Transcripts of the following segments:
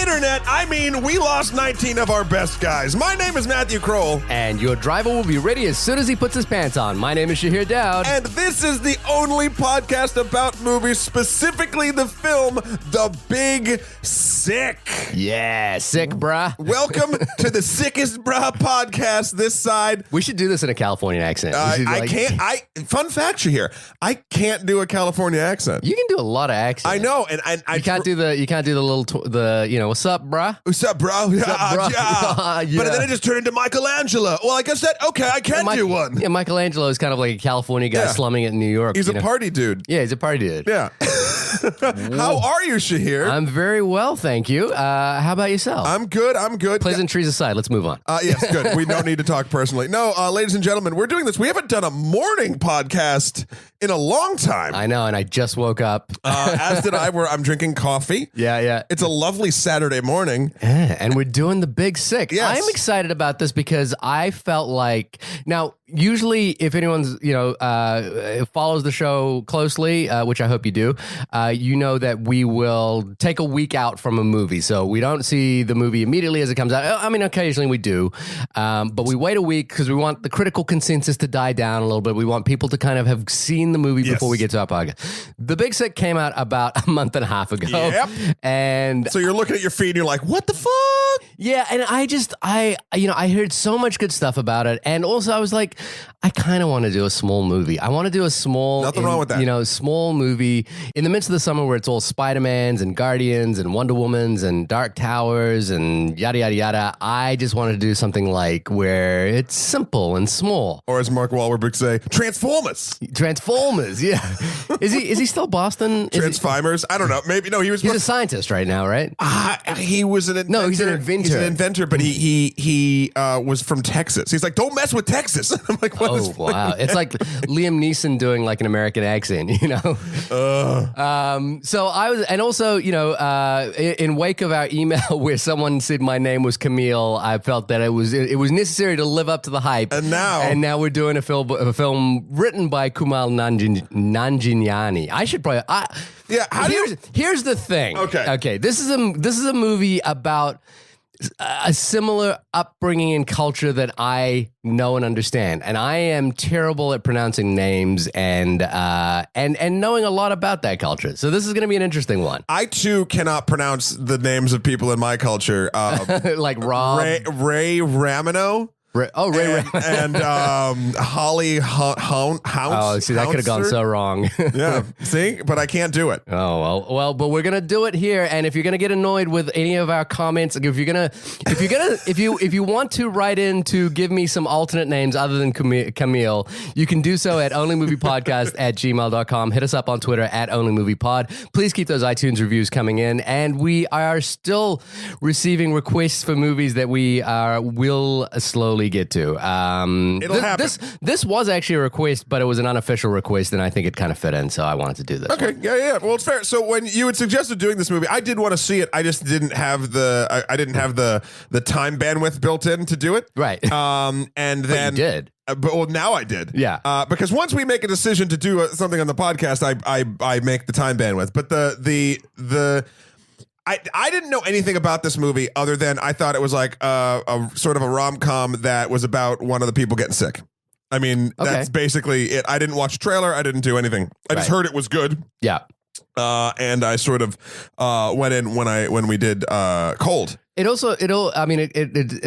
internet, I mean, we lost 19 of our best guys. My name is Matthew Kroll. And your driver will be ready as soon as he puts his pants on. My name is Shahir Dowd. And this is the only podcast about movies, specifically the film The Big Sick. Yeah, sick, brah. Welcome to the Sickest Brah podcast this side. We should do this in a California accent. Fun fact, Shahir, I can't do a California accent. You can do a lot of accents. I know, and you can't do the little what's up, brah? What's up, bro? What's up, brah? Yeah. But then it just turned into Michelangelo. Well, I guess I can do one. Yeah, Michelangelo is kind of like a California guy slumming it in New York. He's a party dude. Yeah, he's a party dude. Yeah. How are you, Shahir? I'm very well, thank you. How about yourself? I'm good. Pleasantries aside, let's move on. Yes, good. We don't need to talk personally. No, ladies and gentlemen, we're doing this. We haven't done a morning podcast in a long time. I know, and I just woke up. As did I. I'm drinking coffee. Yeah. It's a lovely Saturday morning. Yeah, and we're doing The Big Sick. Yes. I'm excited about this because I felt like, now, usually if anyone's, follows the show closely, which I hope you do, you know that we will take a week out from a movie. So we don't see the movie immediately as it comes out. I mean, occasionally we do, but we wait a week because we want the critical consensus to die down a little bit. We want people to kind of have seen the movie before we get to our podcast. The Big Sick came out about a month and a half ago. Yep. And so you're looking at your feed and you're like, what the fuck? Yeah, and I heard so much good stuff about it, and also I was like, I kind of want to do a small movie. I want to do a small, nothing wrong with that. Small movie in the midst of the summer where it's all Spider-Mans and Guardians and Wonder Womans and Dark Towers and yada yada yada. I just wanted to do something like where it's simple and small, or as Mark Wahlberg would say, Transformers. Yeah. Is he still Boston? Transformers? I don't know. Maybe no. He's a scientist right now, right? He was an inventor. No, he's an inventor. He's an inventor, but he was from Texas. He's like, don't mess with Texas. I'm like, what? Oh, wow. It's like Liam Neeson doing like an American accent, So I was, and also, in wake of our email where someone said my name was Kumail, I felt that it was necessary to live up to the hype. And now we're doing a film written by Kumail Nanjiani. I should probably, here's the thing. Okay. This is a movie about a similar upbringing and culture that I know and understand, and I am terrible at pronouncing names and knowing a lot about that culture. So this is going to be an interesting one. I too cannot pronounce the names of people in my culture, like Rob, Ray Ramino. Ray and Holly Hounce. Oh, see, that could have gone so wrong. Yeah, see, but I can't do it. Oh well, but we're gonna do it here. And if you're gonna get annoyed with any of our comments, if you want to write in to give me some alternate names other than Kumail, you can do so at onlymoviepodcast@gmail.com. Hit us up on Twitter at onlymoviepod. Please keep those iTunes reviews coming in, and we are still receiving requests for movies that we will slowly get to. It'll happen. This was actually a request, but it was an unofficial request, and I think it kind of fit in, so I wanted to do this. Okay, yeah. Well, it's fair. So when you had suggested doing this movie, I did want to see it. I just didn't have the time bandwidth built in to do it. Right. And then but you did. But now I did. Yeah. Because once we make a decision to do something on the podcast, I make the time bandwidth. But I didn't know anything about this movie other than I thought it was like a sort of a rom-com that was about one of the people getting sick. I mean, that's basically it. I didn't watch the trailer. I didn't do anything. I just heard it was good. Yeah. And I sort of went in when we did Cold. It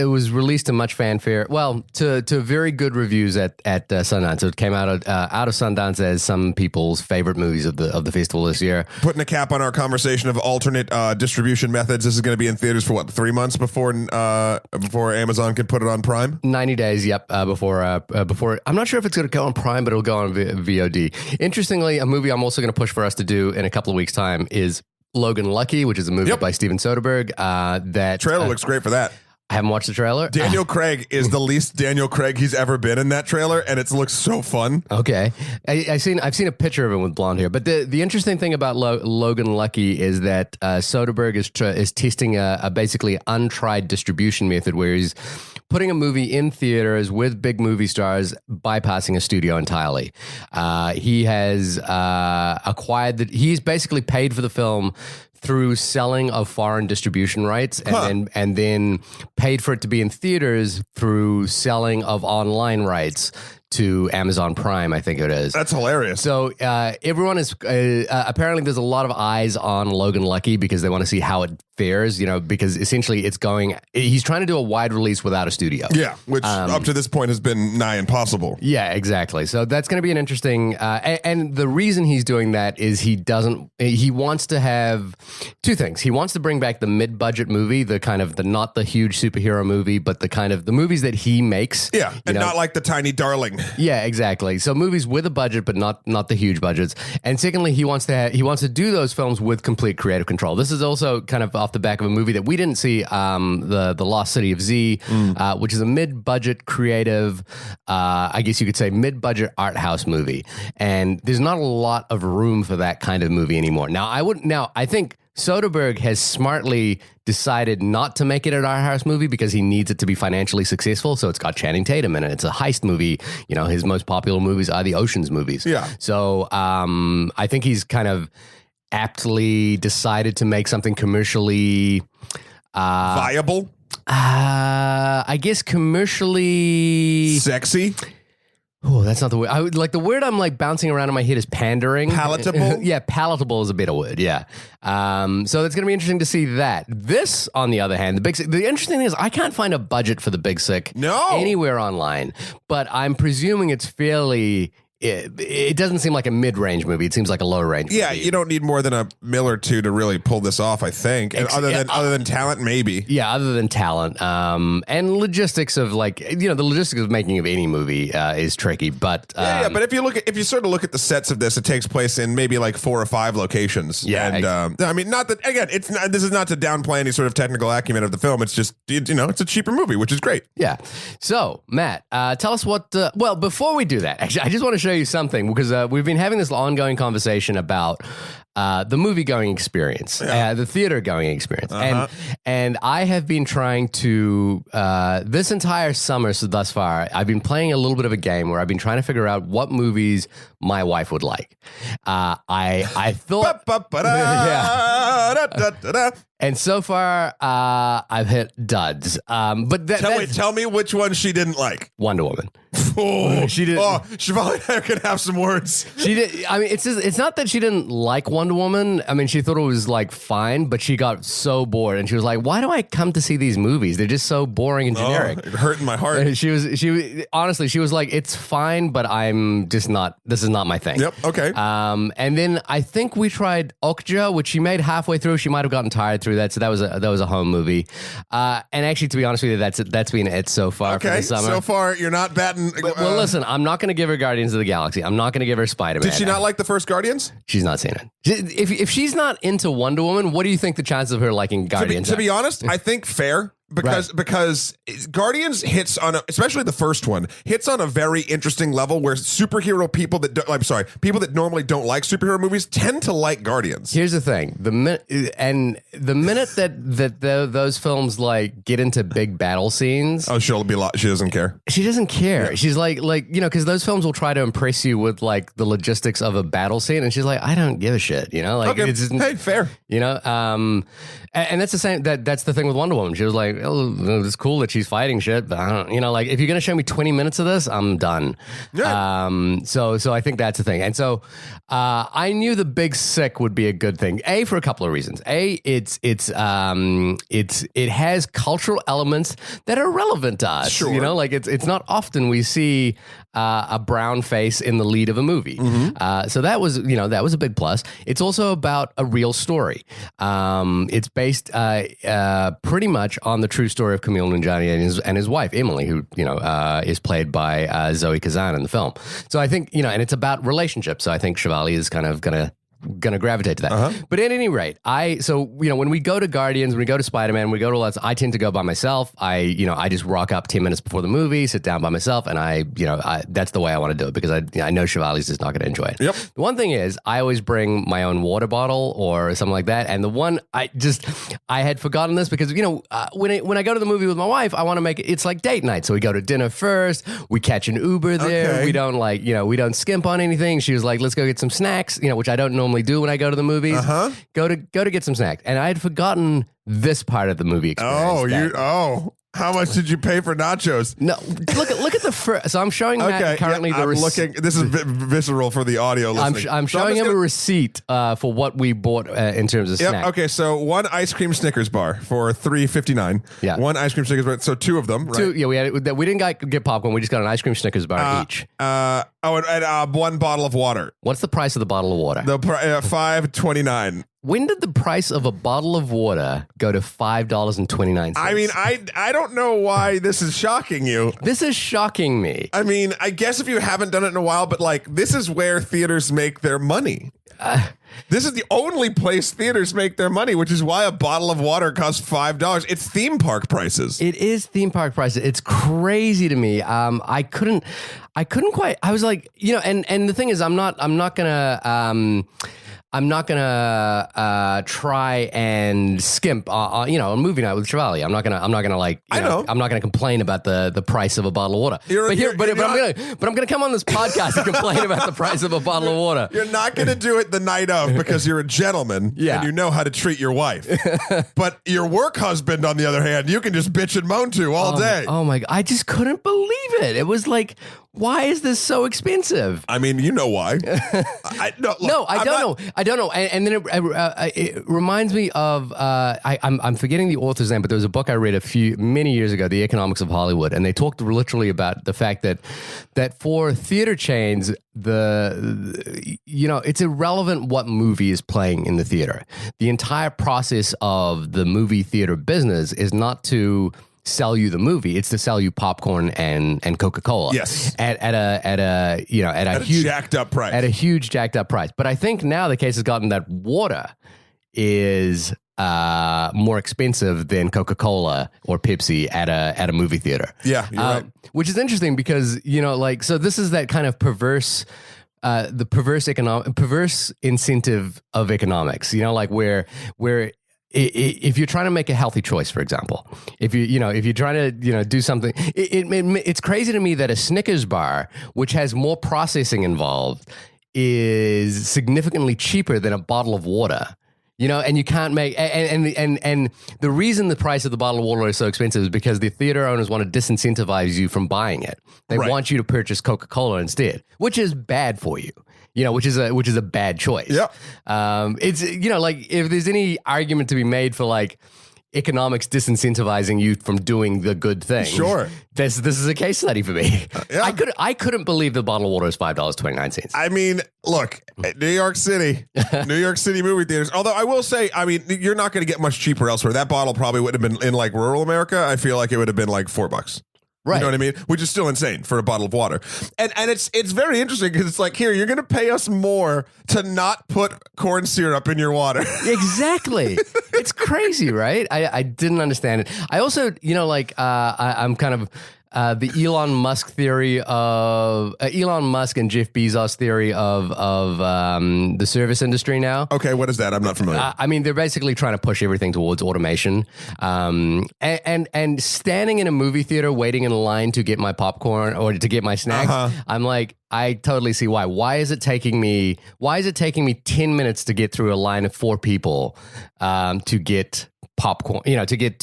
was released to much fanfare. Well, to very good reviews at Sundance. So it came out of Sundance as some people's favorite movies of the festival this year. Putting a cap on our conversation of alternate distribution methods. This is going to be in theaters for 3 months before Amazon can put it on Prime. 90 days. Yep. Before I'm not sure if it's going to go on Prime, but it'll go on VOD. Interestingly, a movie I'm also going to push for us to do in a couple of weeks' time is Logan Lucky, which is a movie by Steven Soderbergh. That trailer looks great for that. I haven't watched the trailer. Daniel Craig is the least Daniel Craig he's ever been in that trailer, and it looks so fun. Okay, I've seen a picture of him with blonde hair. But the interesting thing about Logan Lucky is that Soderbergh is testing a basically untried distribution method where he's putting a movie in theaters with big movie stars, bypassing a studio entirely. He has acquired he's basically paid for the film through selling of foreign distribution rights, and then paid for it to be in theaters through selling of online rights to Amazon Prime, I think it is. That's hilarious. So everyone is apparently there's a lot of eyes on Logan Lucky because they want to see how it fares, because essentially he's trying to do a wide release without a studio. Yeah, which up to this point has been nigh impossible. Yeah, exactly. So that's going to be an interesting, and the reason he's doing that is he wants to have two things. He wants to bring back the mid-budget movie, not the huge superhero movie, but the movies that he makes. Yeah, and not like the Tiny Darling. Yeah, exactly. So movies with a budget, but not the huge budgets. And secondly, he wants to do those films with complete creative control. This is also kind of off the back of a movie that we didn't see, the Lost City of Z, which is a mid-budget creative, I guess you could say mid-budget art house movie. And there's not a lot of room for that kind of movie anymore. Now I think Soderbergh has smartly decided not to make it an art house movie because he needs it to be financially successful. So it's got Channing Tatum in it. It's a heist movie. His most popular movies are the Ocean's movies. Yeah. So I think he's kind of aptly decided to make something commercially viable. I guess commercially sexy. Oh, that's not the word. The word I'm bouncing around in my head is pandering. Palatable? Yeah, palatable is a better word. Yeah. So it's going to be interesting to see that. This, on the other hand, the interesting thing is I can't find a budget for The Big Sick anywhere online, but I'm presuming it's fairly. It doesn't seem like a mid-range movie. It seems like a low-range movie. Yeah, you don't need more than $1 million or $2 million to really pull this off, I think. And other than talent, maybe. Yeah, other than talent. And logistics of the logistics of making of any movie is tricky. But but if you sort of look at the sets of this, it takes place in maybe 4 or 5 locations. Yeah, and I mean, not that again, this is not to downplay any sort of technical acumen of the film. It's just it's a cheaper movie, which is great. Yeah. So Matt, tell us what. Well, before we do that, actually, I just want to show you something because we've been having this ongoing conversation about the movie going experience, the theater going experience, and I have been trying to this entire summer thus far. I've been playing a little bit of a game where I've been trying to figure out what movies my wife would like. I thought, and so far I've hit duds. But tell me which one she didn't like. Wonder Woman. Oh, she did. Oh, Shivali and I are gonna have some words. She did. I mean, it's not that she didn't like Wonder Woman. I mean, she thought it was fine, but she got so bored, and she was like, "Why do I come to see these movies? They're just so boring and generic." It hurt in my heart. And she was like, "It's fine, but I'm just not. This is not my thing." Yep. Okay. And then I think we tried Okja, which she made halfway through. She might have gotten tired through that, so that was a home movie. And actually, to be honest with you, that's been it so far for the summer. So far, you're not batting. Well, listen, I'm not going to give her Guardians of the Galaxy. I'm not going to give her Spider-Man. Did she not like the first Guardians? She's not seen it. If she's not into Wonder Woman, what do you think the chances of her liking Guardians? To be honest, I think fair. Because Guardians hits on especially the first one hits on a very interesting level where superhero people people that normally don't like superhero movies tend to like Guardians. Here's the thing: the minute that those films get into big battle scenes, she doesn't care. She doesn't care. Yeah. She's because those films will try to impress you with the logistics of a battle scene, and she's like, I don't give a shit, Okay. Hey, fair. And that's the same. That's the thing with Wonder Woman. She was like, "Oh, it's cool that she's fighting shit, but I don't, if you're gonna show me 20 minutes of this, I'm done." Yeah. So I think that's the thing. And so I knew The Big Sick would be a good thing. For a couple of reasons. It has cultural elements that are relevant to us. Sure. It's not often we see a brown face in the lead of a movie. Mm-hmm. So that was a big plus. It's also about a real story. It's based pretty much on the true story of Kumail Nanjiani and his wife Emily, who is played by Zoe Kazan in the film. So I think and it's about relationships. So I think Shivali is kind of gonna gravitate to that. Uh-huh. But at any rate, when we go to Guardians, when we go to Spider-Man, we go to lots, I tend to go by myself. I just rock up 10 minutes before the movie, sit down by myself, and that's the way I want to do it because I know Shivali's just not going to enjoy it. Yep. The one thing is, I always bring my own water bottle or something like that. And the one I had forgotten this because when I go to the movie with my wife, I want to make it's like date night. So we go to dinner first, we catch an Uber there. Okay. We don't we don't skimp on anything. She was like, let's go get some snacks, which I don't normally normally do when I go to the movies. Go to get some snacks, and I had forgotten this part of the movie experience. How much did you pay for nachos? No, look at the first. So I'm showing Matt currently the receipt. This is visceral for the audio listening. I'm showing him a receipt for what we bought in terms of snacks. Okay, so one ice cream Snickers bar for $3.59. Yeah, one ice cream Snickers bar. So two of them. Right? We didn't get popcorn. We just got an ice cream Snickers bar each. And one bottle of water. What's the price of the bottle of water? The $5.29. When did the price of a bottle of water go to $5.29? I mean, I don't know why this is shocking you. This is shocking me. I mean, I guess if you haven't done it in a while, but like, this is where theaters make their money. This is the only place theaters make their money, which is why a bottle of water costs $5. It's theme park prices. It is theme park prices. It's crazy to me. I couldn't quite. I was like, and the thing is, I'm not gonna try and skimp on a movie night with Chevalier. I'm not gonna I'm not gonna complain about the price of a bottle of water. But I'm gonna come on this podcast and complain about the price of a bottle of water. You're not gonna do it the night of because you're a gentleman and you know how to treat your wife. But your work husband, on the other hand, you can just bitch and moan to all day. Oh my God. I just couldn't believe it. It was like, why is this so expensive? I mean, you know why. I don't know. And then it reminds me of I'm forgetting the author's name, but there was a book I read many years ago, The Economics of Hollywood, and they talked literally about the fact that for theater chains, it's irrelevant what movie is playing in the theater. The entire process of the movie theater business is not to sell you the movie, it's to sell you popcorn and Coca-Cola. Yes. At a huge jacked up price. At a huge jacked up price. But I think now the case has gotten that water is more expensive than Coca-Cola or Pepsi at a movie theater. Yeah, you're right. Which is interesting because, so this is that kind of perverse perverse incentive of economics, where if you're trying to make a healthy choice, for example, if you're trying to do something, it's crazy to me that a Snickers bar, which has more processing involved, is significantly cheaper than a bottle of water. And you can't make and the reason the price of the bottle of water is so expensive is because the theater owners want to disincentivize you from buying it. They want you to purchase Coca-Cola instead, which is bad for you. Which is a bad choice. Yeah. It's if there's any argument to be made for like economics disincentivizing you from doing the good thing. Sure. This is a case study for me. I couldn't believe the bottle of water is $5.29. I mean, look, New York City movie theaters. Although I will say, I mean, you're not going to get much cheaper elsewhere. That bottle probably would have been in like rural America. I feel like it would have been like $4. Right. You know what I mean? Which is still insane for a bottle of water. And it's very interesting because it's like, here, you're going to pay us more to not put corn syrup in your water. Exactly. It's crazy, right? I didn't understand it. I also, I'm kind of the Elon Musk theory of Elon Musk and Jeff Bezos theory of the service industry now. Okay, what is that? I'm not familiar. I mean, they're basically trying to push everything towards automation. And standing in a movie theater waiting in line to get my popcorn or to get my snacks, I'm like, I totally see why. Why is it taking me 10 minutes to get through a line of 4 people to get popcorn, to get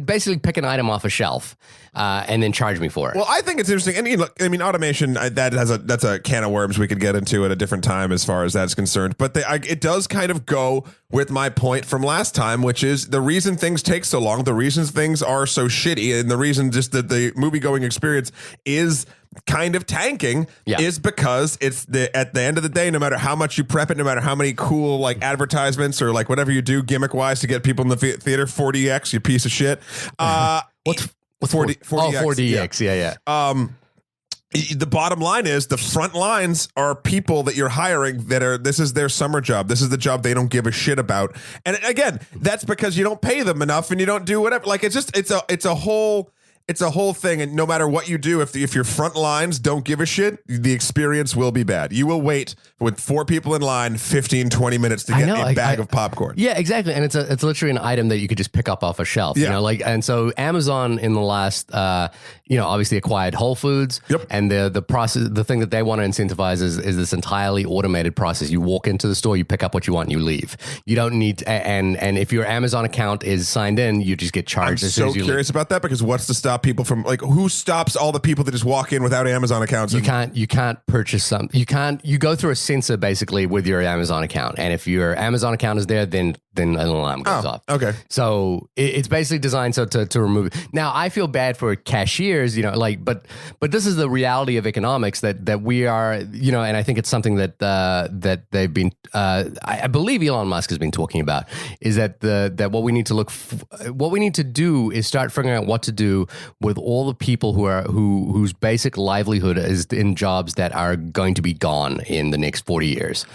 basically pick an item off a shelf and then charge me for it. Well, I think it's interesting. And look, I mean, automation, that's a can of worms we could get into at a different time as far as that's concerned. But it does kind of go with my point from last time, which is the reason things take so long, the reasons things are so shitty, and the reason just that the movie going experience is kind of tanking is because at the end of the day, no matter how much you prep it, no matter how many cool like advertisements or like whatever you do gimmick wise to get people in the theater, 4DX, you piece of shit. What's 4DX? Oh, 4DX. Yeah. The bottom line is the front lines are people that you're hiring this is their summer job. This is the job they don't give a shit about. And again, that's because you don't pay them enough and you don't do whatever. Like it's a whole It's a whole thing, and no matter what you do, if your front lines don't give a shit, the experience will be bad. You will wait with 4 people in line 15, 20 minutes to get a bag of popcorn. Yeah, exactly. And it's literally an item that you could just pick up off a shelf. Yeah. And so Amazon in the last obviously acquired Whole Foods. Yep. And the process, the thing that they want to incentivize is this entirely automated process. You walk into the store, you pick up what you want, and you leave. You don't need and if your Amazon account is signed in, you just get charged. I'm so curious about that, because what's to stop people from, like, who stops all the people that just walk in without Amazon accounts? You can't purchase some. You go through a sensor basically with your Amazon account, and if your Amazon account is there, then an alarm goes off. Okay. So it's basically designed to remove it. Now I feel bad for cashiers, but this is the reality of economics that we are, and I think it's something that they've been, I believe Elon Musk has been talking about, is that what we need to do is start figuring out what to do with all the people whose basic livelihood is in jobs that are going to be gone in the next 40 years,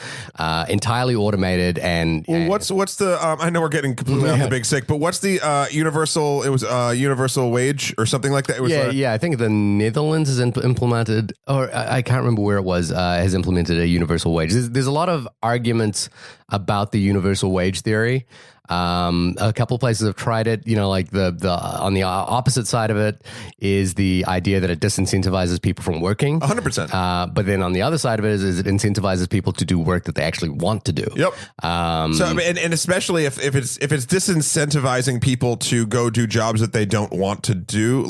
entirely automated. And what's the I know we're getting completely off the big sick, but what's the universal? It was universal wage or something like that. It was I think the Netherlands has implemented, or I can't remember where it was, has implemented a universal wage. There's a lot of arguments about the universal wage theory. A couple of places have tried it. Like the on the opposite side of it is the idea that it disincentivizes people from working. 100%. But then on the other side of it is it incentivizes people to do work that they actually want to do. Yep. So and especially if it's disincentivizing people to go do jobs that they don't want to do,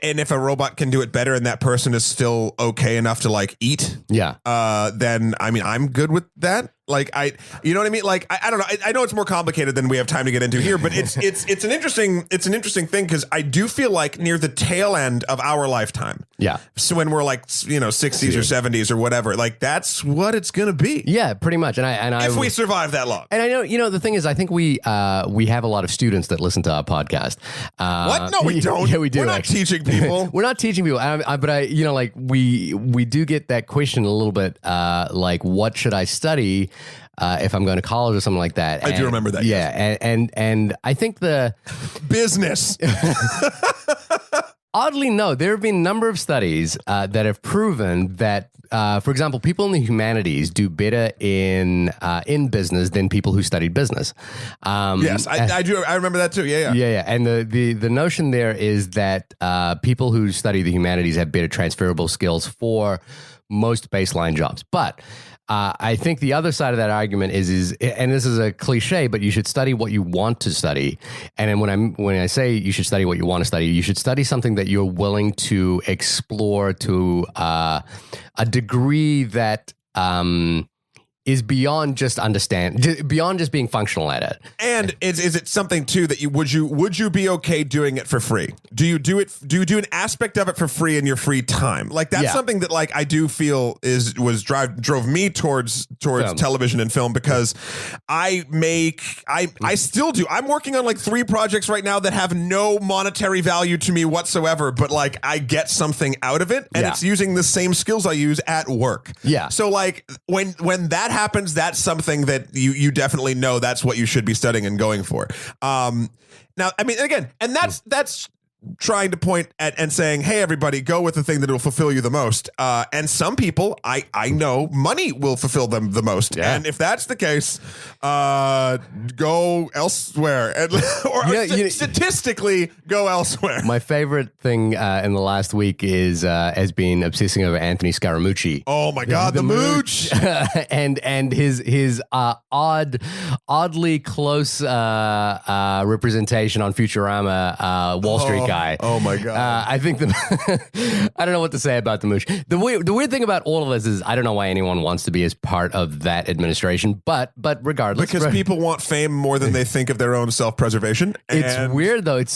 and if a robot can do it better and that person is still okay enough to like eat, then I'm good with that. You know what I mean? I don't know. I know it's more complicated than we have time to get into here, but it's an interesting thing, because I do feel like near the tail end of our lifetime. Yeah. So when we're 60s or 70s or whatever, that's what it's gonna be. Yeah, pretty much. And if we survive that long. And I know, the thing is, I think we have a lot of students that listen to our podcast. What? No, we don't. Yeah, we do. We're not teaching people. We're not teaching people. But we do get that question a little bit, what should I study if I'm going to college or something like that? I do remember that. Yeah, yes. and I think the business. Oddly, no. There have been a number of studies that have proven that, for example, people in the humanities do better in business than people who studied business. Yes, I do. I remember that too. Yeah. And the notion there is that people who study the humanities have better transferable skills for most baseline jobs. But I think the other side of that argument is, and this is a cliche, but you should study what you want to study. And then when I say you should study what you want to study, you should study something that you're willing to explore to a degree that is beyond just beyond just being functional at it. And is it something too that would you be okay doing it for free? Do you do an aspect of it for free in your free time? That's something that I do feel drove me towards film. Television and film, because I still do. I'm working on 3 projects right now that have no monetary value to me whatsoever, but I get something out of it, and it's using the same skills I use at work. Yeah. So when that happens, that's something that you definitely know that's what you should be studying and going for. Now, again, and that's trying to point at and saying, hey, everybody, go with the thing that will fulfill you the most. And some people, I know money will fulfill them the most. Yeah. And if that's the case, go elsewhere. Statistically, go elsewhere. My favorite thing in the last week has been obsessing over Anthony Scaramucci. Oh my God, the mooch. and his oddly close representation on Futurama, Wall Street guy. Oh my God. I think I don't know what to say about the mooch. The weird thing about all of this is I don't know why anyone wants to be as part of that administration, but regardless. Because people want fame more than they think of their own self-preservation. It's weird though. It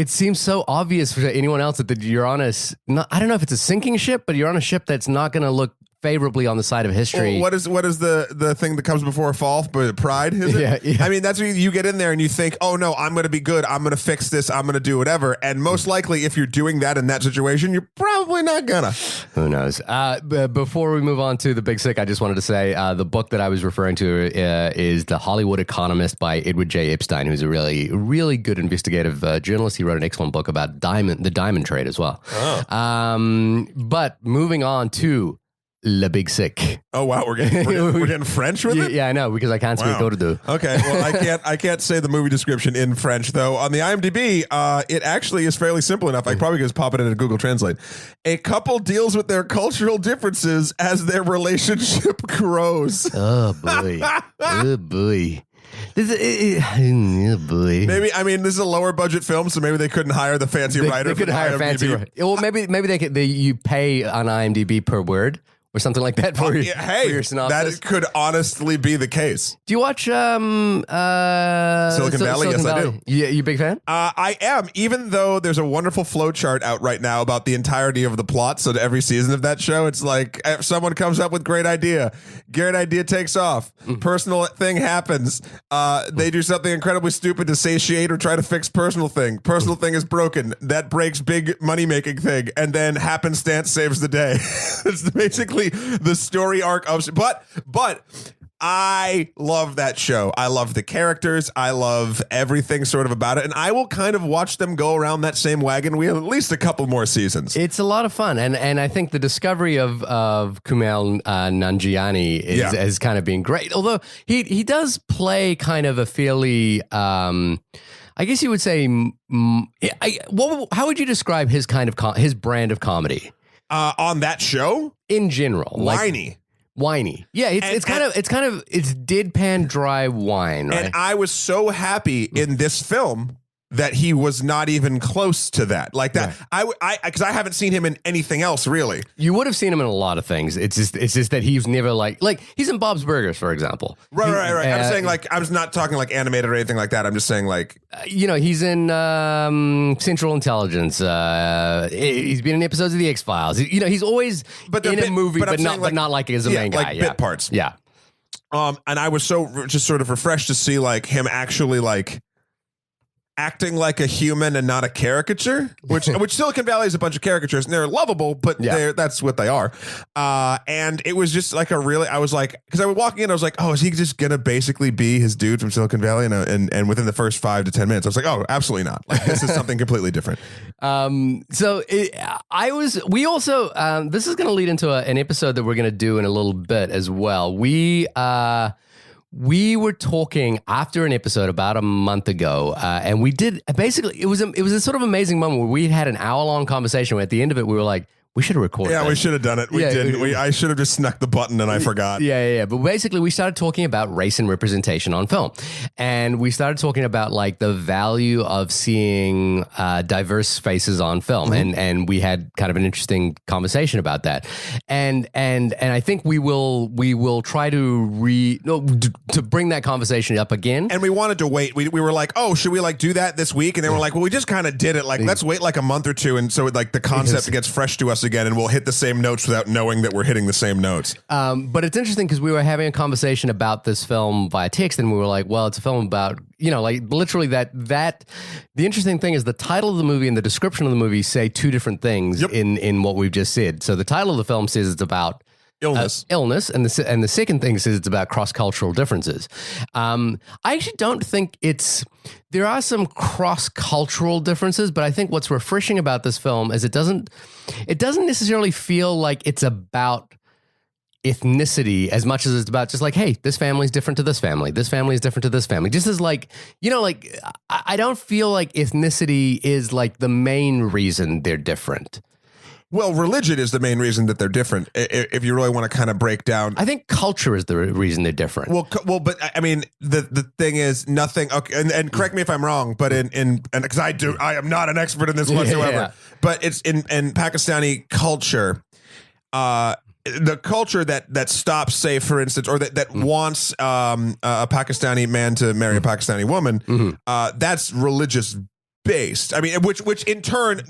seems so obvious for anyone else that you're on I don't know if it's a sinking ship, but you're on a ship that's not going to look favorably on the side of history. Well, what is the thing that comes before fall? But pride, is it? Yeah. I mean, that's when you get in there and you think, oh no, I'm going to be good. I'm going to fix this. I'm going to do whatever. And most likely, if you're doing that in that situation, you're probably not gonna. Who knows? Before we move on to The Big Sick, I just wanted to say the book that I was referring to is The Hollywood Economist by Edward J. Epstein, who's a really, really good investigative journalist. He wrote an excellent book about the diamond trade as well. Oh. But moving on to Le Big Sick. Oh wow, we're getting French with it. Yeah, I know, because I can't speak Urdu. Okay, well I can't say the movie description in French though. On the IMDb, it actually is fairly simple enough. I probably just pop it into Google Translate. A couple deals with their cultural differences as their relationship grows. Oh boy, oh boy. Oh boy. Maybe this is a lower budget film, so maybe they couldn't hire the fancy writer. They could hire fancy writer. Well, maybe you pay on IMDb per word or something like that for your synopsis. That could honestly be the case. Do you watch Silicon Valley? Yes, I do. You a big fan? I am, even though there's a wonderful flow chart out right now about the entirety of the plot. So to every season of that show, it's like if someone comes up with great idea takes off. Personal thing happens. They do something incredibly stupid to satiate or try to fix personal thing. Personal thing is broken. That breaks big money-making thing. And then happenstance saves the day. It's basically the story arc of, but I love that show. I love the characters. I love everything sort of about it. And I will kind of watch them go around that same wagon wheel at least a couple more seasons. It's a lot of fun. And I think the discovery of Kumail Nanjiani has kind of been great. Although he does play kind of a fairly, I guess you would say, how would you describe his kind of, his brand of comedy? On that show? In general. Whiny. Yeah, it's kind of deadpan dry wine, right? And I was so happy in this film that he was not even close to that. Like that, right. Because I haven't seen him in anything else, really. You would have seen him in a lot of things. It's just that he's never like he's in Bob's Burgers, for example. Right. I'm saying I was not talking like animated or anything like that. I'm just saying he's in Central Intelligence. He's been in episodes of the X-Files. He's always in a movie, but not like as a main guy. Like bit parts. Yeah. And I was so just sort of refreshed to see him actually acting like a human and not a caricature, which Silicon Valley is a bunch of caricatures and they're lovable, but that's what they are. And it was just I was like, because I was walking in, I was like, oh, is he just gonna basically be his dude from Silicon Valley? And within the first 5 to 10 minutes, I was like, oh, absolutely not. This is something completely different. This is going to lead into an episode that we're going to do in a little bit as well. We were talking after an episode about a month ago, and we did basically. It was a sort of amazing moment where we had an hour-long conversation. Where at the end of it, we were like, we should have recorded. Yeah, we should have done it. We didn't. I should have just snuck the button and I forgot. Yeah. But basically, we started talking about race and representation on film, and we started talking about the value of seeing diverse faces on film, and we had kind of an interesting conversation about that, and I think we will try to bring that conversation up again. And we wanted to wait. We were like, oh, should we do that this week? And then we're like, well, we just kind of did it. Let's wait a month or two, and so the concept gets fresh to us again, and we'll hit the same notes without knowing that we're hitting the same notes. But it's interesting because we were having a conversation about this film via text, and we were like, well, it's a film about, literally that the interesting thing is the title of the movie and the description of the movie say two different things in what we've just said. So the title of the film says it's about illness, and the second thing says it's about cross-cultural differences. I actually don't think there are some cross-cultural differences, but I think what's refreshing about this film is it doesn't necessarily feel like it's about ethnicity as much as it's about just hey, this family's different to this family is different to this family. Just as I don't feel like ethnicity is the main reason they're different. Well, religion is the main reason that they're different. If you really want to kind of break down, I think culture is the reason they're different. Well, but I mean, the thing is nothing. Okay, and correct me if I'm wrong, but because I am not an expert in this whatsoever. Yeah. But it's in Pakistani culture. The culture that stops, say, for instance, or that wants a Pakistani man to marry a Pakistani woman, that's religious based. I mean, which in turn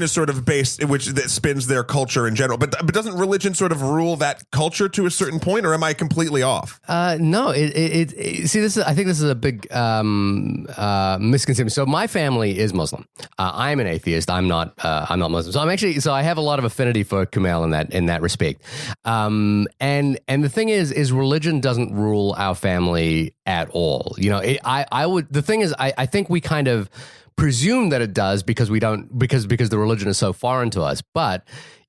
is sort of based, which that spins their culture in general. But doesn't religion sort of rule that culture to a certain point, or am I completely off? No. See, I think this is a big misconception. So my family is Muslim. I'm an atheist. I'm not Muslim. So I have a lot of affinity for Kumail in that respect. And the thing is religion doesn't rule our family at all. You know, the thing is, I think we kind of presume that it does because the religion is so foreign to us. But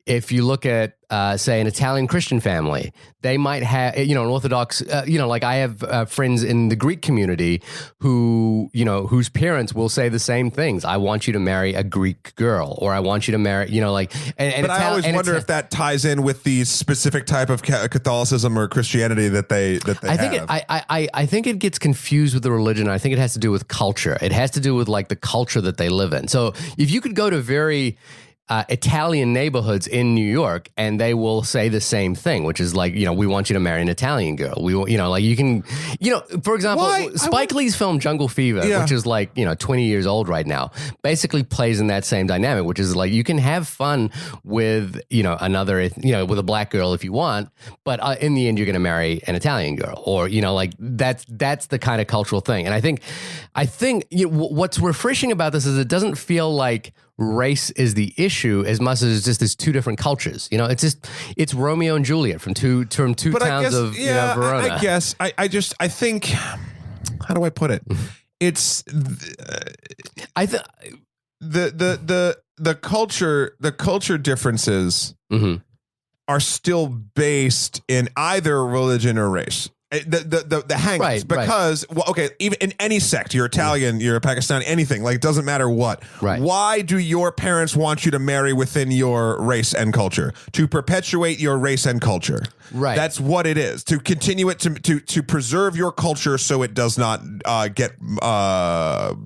if you look at, say, an Italian Christian family, they might have, an Orthodox, like I have friends in the Greek community whose parents will say the same things. I want you to marry a Greek girl, or I want you to marry, But I always wonder if that ties in with the specific type of Catholicism or Christianity that they have. I think it gets confused with the religion. I think it has to do with culture. It has to do with like the culture that they live in. So if you could go to very Italian neighborhoods in New York, and they will say the same thing, which is like, we want you to marry an Italian girl. We, like you can, for example, Spike Lee's film Jungle Fever, which is like, 20 years old right now, basically plays in that same dynamic, which is like, you can have fun with, another, with a black girl if you want, but in the end, you're going to marry an Italian girl, or, like that's the kind of cultural thing. And I think what's refreshing about this is it doesn't feel like race is the issue as much as it's just these two different cultures. It's Romeo and Juliet from two towns of Verona. I think, how do I put it? It's the culture differences are still based in either religion or race. The hang-ups, because even in any sect, you're Italian, you're a Pakistani, anything, like, it doesn't matter what. Right. Why do your parents want you to marry within your race and culture? To perpetuate your race and culture. Right. That's what it is. To continue it, to preserve your culture so it does not get muddied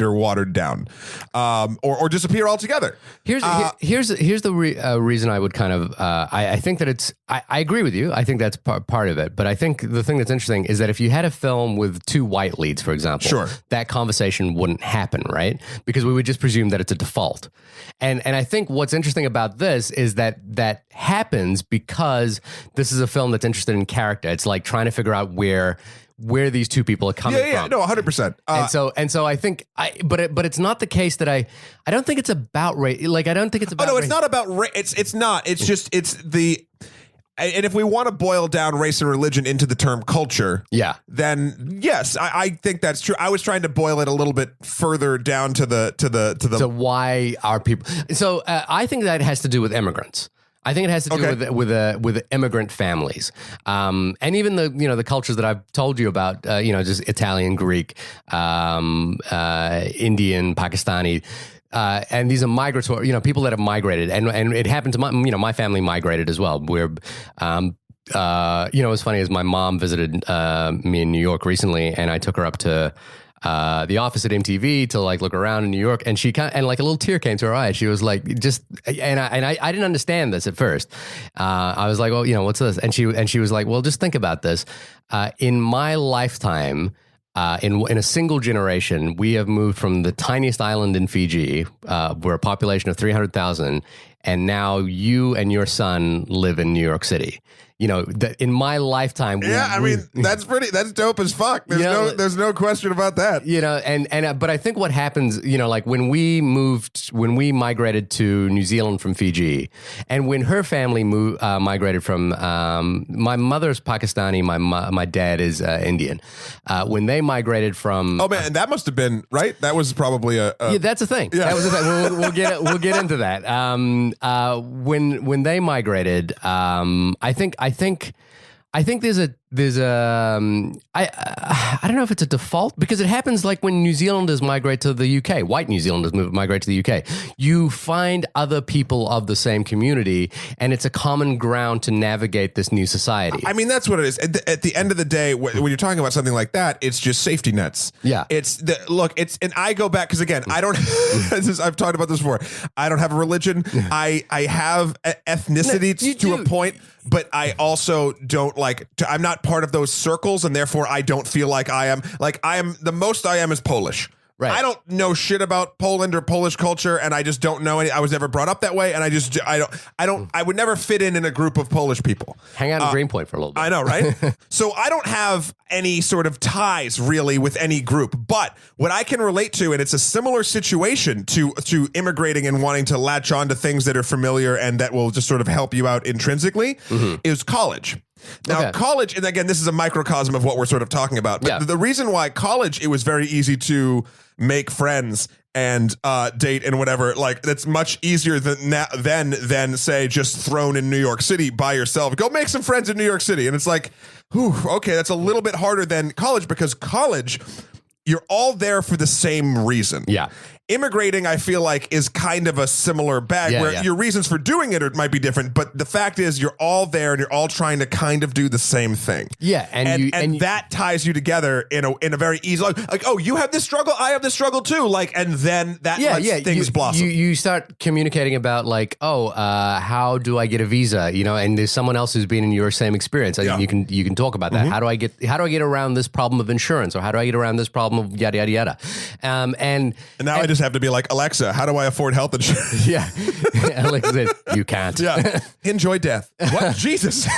or watered down, or disappear altogether. Here's the reason I would kind of I think that it's I agree with you. I think that's part of it. But I think the thing that's interesting is that if you had a film with two white leads, for example, that conversation wouldn't happen, right? Because we would just presume that it's a default. And I think what's interesting about this is that happens because this is a film that's interested in character. It's like trying to figure out where these two people are coming from. No, 100%. And so I think but it's not the case that I don't think it's about race. Like, I don't think it's about. Oh no, race. it's not about race. It's not. It's just the. And if we want to boil down race and religion into the term culture, then yes, I think that's true. I was trying to boil it a little bit further down to why are people. So I think that has to do with immigrants. I think it has to do with immigrant families, and even the cultures that I've told you about, just Italian, Greek, Indian, Pakistani. And these are migratory, people that have migrated, and it happened to my family migrated as well. We're, it's funny, as my mom visited me in New York recently, and I took her up to the office at MTV to like look around in New York, and she and like a little tear came to her eye. She was like, I didn't understand this at first. I was like, well, what's this? And she was like, well, just think about this. In my lifetime. In a single generation, we have moved from the tiniest island in Fiji, we're a population of 300,000, and now you and your son live in New York City. In my lifetime. That's dope as fuck. There's no question about that. But I think what happens, like when we migrated to New Zealand from Fiji, and when her family migrated from, my mother's Pakistani, my dad is Indian. When they migrated from, oh man, that must have been right. That was probably that's a thing. Yeah. That was a thing. We'll get into that. When they migrated, I think there's a I don't know if it's a default, because it happens like when New Zealanders migrate to the UK, white New Zealanders migrate to the UK. You find other people of the same community, and it's a common ground to navigate this new society. I mean, that's what it is. At the end of the day, when you're talking about something like that, it's just safety nets. Yeah. And I go back, because again, I don't, I've talked about this before. I don't have a religion. I have ethnicity to a point, but I also don't I'm not part of those circles, and therefore I don't feel like I am the most I am is Polish. Right. I don't know shit about Poland or Polish culture, and I just don't know any. I was never brought up that way, and I would never fit in a group of Polish people. Hang out in Greenpoint for a little bit. I know, right? So I don't have any sort of ties really with any group, but what I can relate to, and it's a similar situation to immigrating and wanting to latch on to things that are familiar and that will just sort of help you out intrinsically, is college. Now, college, and again, this is a microcosm of what we're sort of talking about. But the reason why college, it was very easy to make friends and date and whatever, like that's much easier than say just thrown in New York City by yourself. Go make some friends in New York City, and it's like, whew, okay, that's a little bit harder than college, because college, you're all there for the same reason. Yeah. Immigrating, I feel like, is kind of a similar bag where your reasons for doing it might be different, but the fact is you're all there and you're all trying to kind of do the same thing. Yeah, and that ties you together in a very easy, like, oh, you have this struggle, I have this struggle too, like, and then that lets things blossom. You start communicating about like, how do I get a visa? You know, and there's someone else who's been in your same experience. You can talk about that. How do I get around this problem of insurance, or how do I get around this problem of yada yada yada? And now I just have to be like, Alexa, how do I afford health insurance? Yeah. Alexa said, you can't. Yeah. Enjoy death. What? Jesus.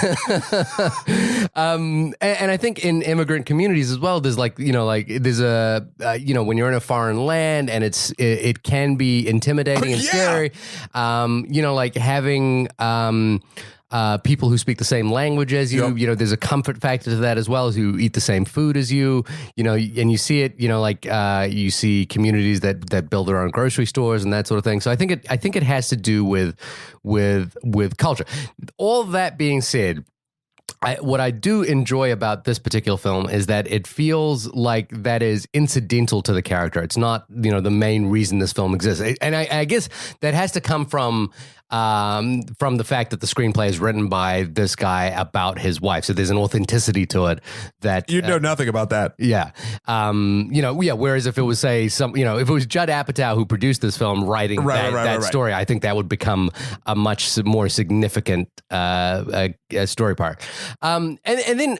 And I think in immigrant communities as well, there's like, there's a, when you're in a foreign land and it can be intimidating and scary, like having, people who speak the same language as you, there's a comfort factor to that, as well as who eat the same food as you, and you see it, you see communities that build their own grocery stores and that sort of thing. So I think it has to do with culture. All that being said, what I do enjoy about this particular film is that it feels like that is incidental to the character. It's not, the main reason this film exists. And I guess that has to come from the fact that the screenplay is written by this guy about his wife. So there's an authenticity to it that you know nothing about that. Yeah. Whereas if it was if it was Judd Apatow who produced this film writing that story, I think that would become a much more significant story part. And then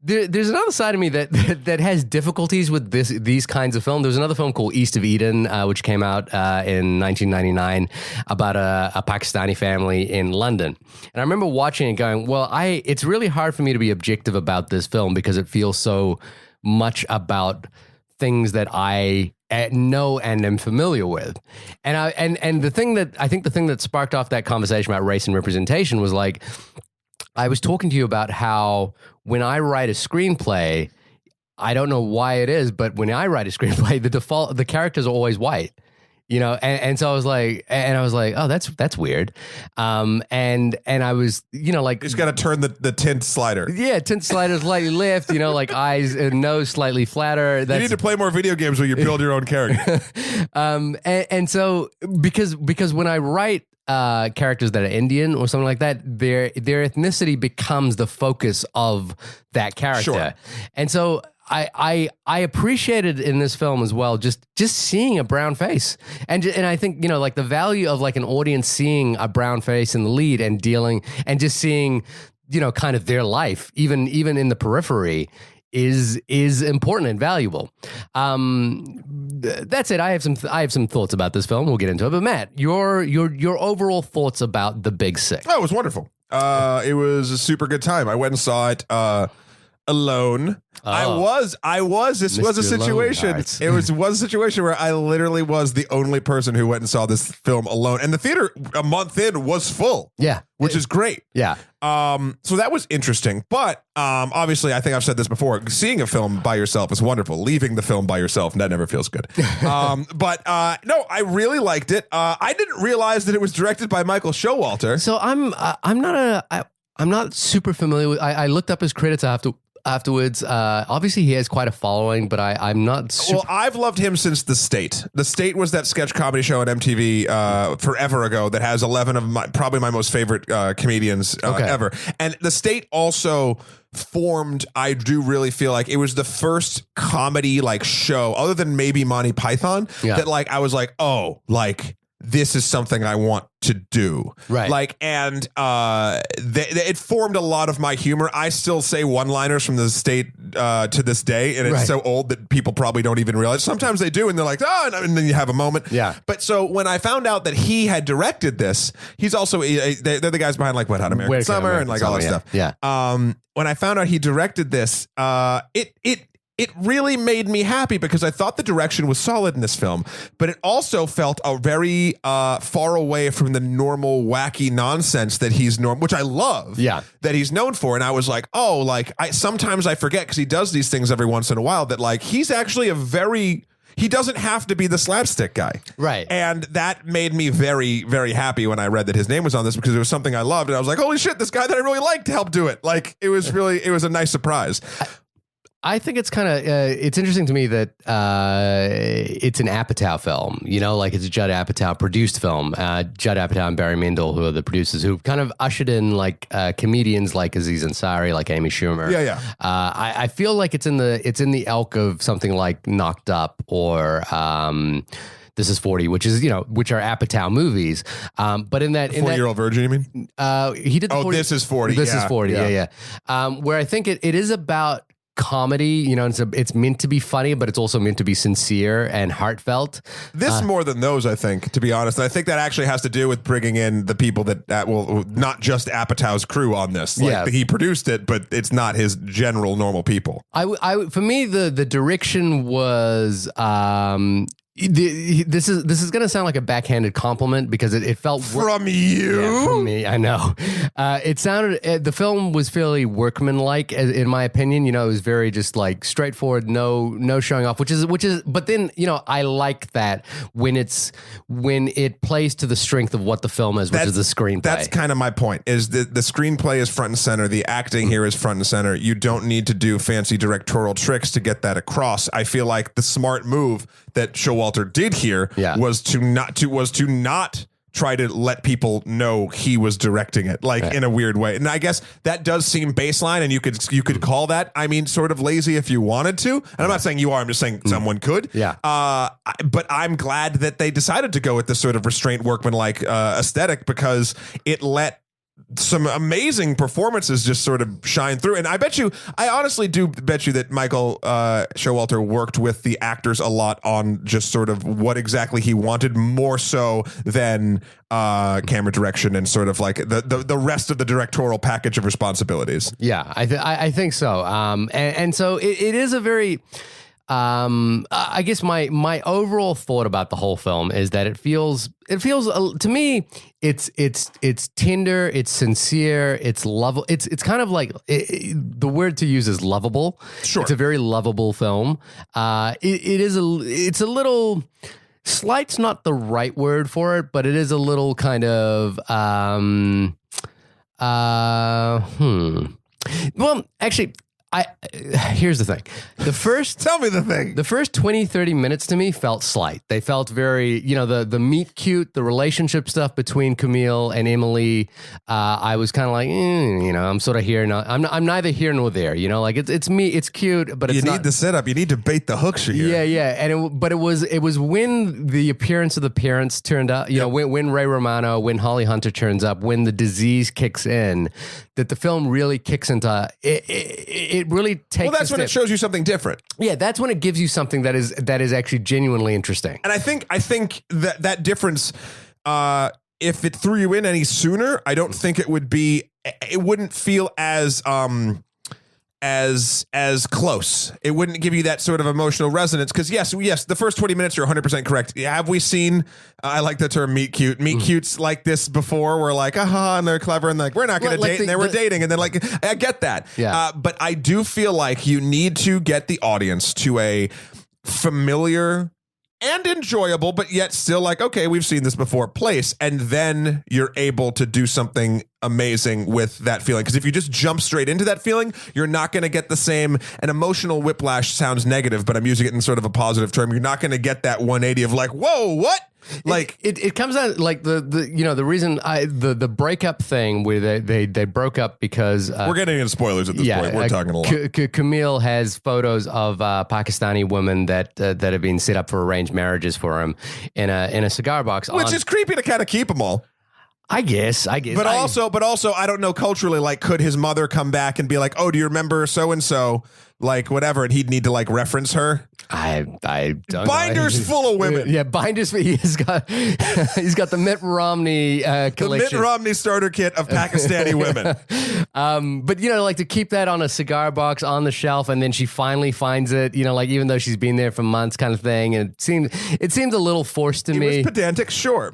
there's another side of me that has difficulties with these kinds of films. There's another film called East of Eden, which came out in 1999 about a Pakistani family in London. And I remember watching it going, well, it's really hard for me to be objective about this film because it feels so much about things that I know and am familiar with. And the thing that sparked off that conversation about race and representation was like, I was talking to you about how when I write a screenplay, I don't know why it is, but when I write a screenplay, the characters are always white, and so I was like, oh, that's weird. And I was, like, you just got to turn the tint slider. Yeah. Tint slider slightly lift, like eyes and nose slightly flatter. You need to play more video games where you build your own character. And so because when I write characters that are Indian or something like that, their ethnicity becomes the focus of that character. Sure. And so I appreciated in this film as well just seeing a brown face, and I think like the value of like an audience seeing a brown face in the lead and dealing and just seeing kind of their life even in the periphery is important and valuable. That's it. I have some thoughts about this film. We'll get into it. But Matt, your overall thoughts about The Big Sick? Oh, it was wonderful. It was a super good time. I went and saw it alone. This was a situation. It was a situation where I literally was the only person who went and saw this film alone, and the theater a month in was full. Yeah, which is great. Yeah. So that was interesting, but obviously, I think I've said this before. Seeing a film by yourself is wonderful. Leaving the film by yourself, that never feels good. But no, I really liked it. I didn't realize that it was directed by Michael Showalter. So I'm not super familiar with. I looked up his credits afterwards. Obviously he has quite a following, but I'm not super... Well, I've loved him since The State. The State was that sketch comedy show on MTV forever ago that has 11 of probably my most favorite comedians ever. And The State also formed, I do really feel like it was the first comedy like show other than maybe Monty Python that like I was like, oh, like this is something I want to do. Right. Like, and it formed a lot of my humor. I still say one-liners from the state to this day, and it's so old that people probably don't even realize. Sometimes they do, and they're like, oh, and then you have a moment. Yeah. But so when I found out that he had directed this, he's also, they're the guys behind like Wet Hot American Summer and like all that stuff. Yeah. When I found out he directed this, it really made me happy because I thought the direction was solid in this film, but it also felt a very far away from the normal wacky nonsense that he's which I love. Yeah. That he's known for. And I was like, oh, like sometimes I forget because he does these things every once in a while that like he's actually he doesn't have to be the slapstick guy. Right. And that made me very, very happy when I read that his name was on this because it was something I loved. And I was like, holy shit, this guy that I really liked helped do it. Like it was a nice surprise. I think it's kind of it's interesting to me that it's an Apatow film, like it's a Judd Apatow produced film. Judd Apatow and Barry Mindle, who are the producers, who kind of ushered in like comedians like Aziz Ansari, like Amy Schumer. Yeah. I feel like it's in the elk of something like Knocked Up or This Is 40, which is which are Apatow movies. But in that 40-Year-Old Virgin, you mean? He did. This Is 40. This is 40. Yeah. Where I think it is about comedy, it's meant to be funny, but it's also meant to be sincere and heartfelt. This more than those, I think, to be honest. And I think that actually has to do with bringing in the people that will not just Apatow's crew on this. Like, he produced it, but it's not his general normal people. For me, the direction was. This is going to sound like a backhanded compliment because it felt from you. Yeah, from me, I know. It sounded the film was fairly workmanlike in my opinion. It was very just like straightforward, no showing off, which is. But then I like that when it plays to the strength of what the film is, which is the screenplay. That's kind of my point. Is the screenplay is front and center. The acting here is front and center. You don't need to do fancy directorial tricks to get that across. I feel like the smart move that Showalter did here was to not try to let people know he was directing it in a weird way. And I guess that does seem baseline, and you could call that, sort of lazy if you wanted to. And I'm not saying you are, I'm just saying someone could. Yeah. But I'm glad that they decided to go with this sort of restraint workman-like aesthetic because it let some amazing performances just sort of shine through. And I honestly do bet you that Michael Showalter worked with the actors a lot on just sort of what exactly he wanted, more so than camera direction and sort of like the rest of the directorial package of responsibilities. Yeah, I think so. And so it is a very... I guess my overall thought about the whole film is that it feels to me it's tender, it's sincere, it's lovable. It's kind of like the word to use is lovable. Sure, it's a very lovable film. It's a little. Slight's not the right word for it, but it is a little kind of well, actually. Here's the thing. Tell me the thing. The first 20, 30 minutes to me felt slight. They felt very, the meet cute, the relationship stuff between Kumail and Emily. I was kind of like, I'm sort of here. No, I'm neither here nor there. Like it's me. It's cute, but it's you need the setup. You need to bait the hooks here. Yeah. And it was when the appearance of the parents turned up, when Ray Romano, when Holly Hunter turns up, when the disease kicks in, that the film really kicks into it really takes. Well, that's when it shows you something different. Yeah, that's when it gives you something that is actually genuinely interesting. And I think that difference, if it threw you in any sooner, I don't think it wouldn't feel as close. It wouldn't give you that sort of emotional resonance because yes, the first 20 minutes you're 100% correct. Have we seen? I like the term meet cute. Meet cutes like this before. We're like, and they're clever and like we're not going to date, and they were dating, and then like I get that. Yeah. But I do feel like you need to get the audience to a familiar and enjoyable, but yet still like, okay, we've seen this before place. And then you're able to do something amazing with that feeling. Because if you just jump straight into that feeling, you're not going to get the same. An emotional whiplash sounds negative, but I'm using it in sort of a positive term. You're not going to get that 180 of like, whoa, what? Like it comes out like the the reason the breakup thing where they broke up because we're getting into spoilers at this point. We're talking a lot. Kumail has photos of Pakistani women that have been set up for arranged marriages for him in a cigar box, which is creepy to kind of keep them all. I guess. But also, I don't know culturally. Like, could his mother come back and be like, "Oh, do you remember so and so?" Like whatever, and he'd need to like reference her. I don't Binders know. full of women. Yeah, Binders. He's got the Mitt Romney collection. The Mitt Romney starter kit of Pakistani women. But like to keep that on a cigar box on the shelf, and then she finally finds it. Like even though she's been there for months, kind of thing. And it seemed a little forced to me. It was pedantic, sure,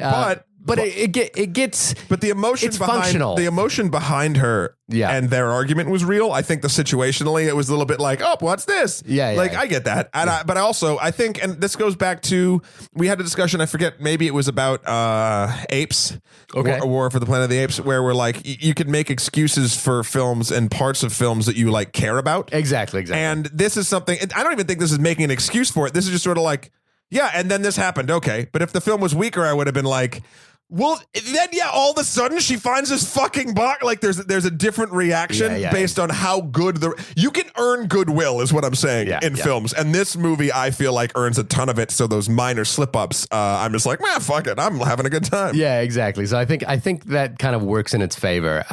but it gets. But the emotion functional. The emotion behind her, and their argument was real. I think the situationally, it was a little bit like, oh, what's this? Yeah. Like I get that, and but I think, and this goes back to we had a discussion. I forget, maybe it was about apes, War for the Planet of the Apes, where we're like, you could make excuses for films and parts of films that you like care about. Exactly. And this is something. I don't even think this is making an excuse for it. This is just sort of like, yeah, and then this happened. Okay, but if the film was weaker, I would have been like, well, then all of a sudden she finds this fucking box. Like there's a different reaction based on how good you can earn goodwill is what I'm saying in films. And this movie, I feel like earns a ton of it. So those minor slip ups, I'm just like, man, fuck it, I'm having a good time. Yeah, exactly. So I think that kind of works in its favor.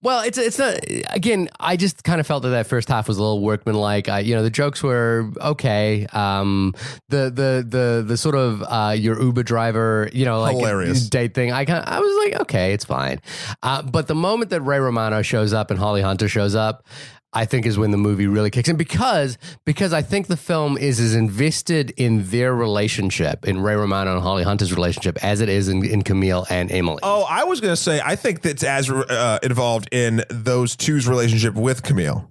Well, it's not. Again, I just kind of felt that first half was a little workmanlike. The jokes were okay. The sort of your Uber driver, like hilarious date thing. I was like, okay, it's fine. But the moment that Ray Romano shows up and Holly Hunter shows up, I think is when the movie really kicks in because I think the film is as invested in their relationship, in Ray Romano and Holly Hunter's relationship, as it is in Kumail and Emily. Oh, I was going to say, I think that's as involved in those two's relationship with Kumail.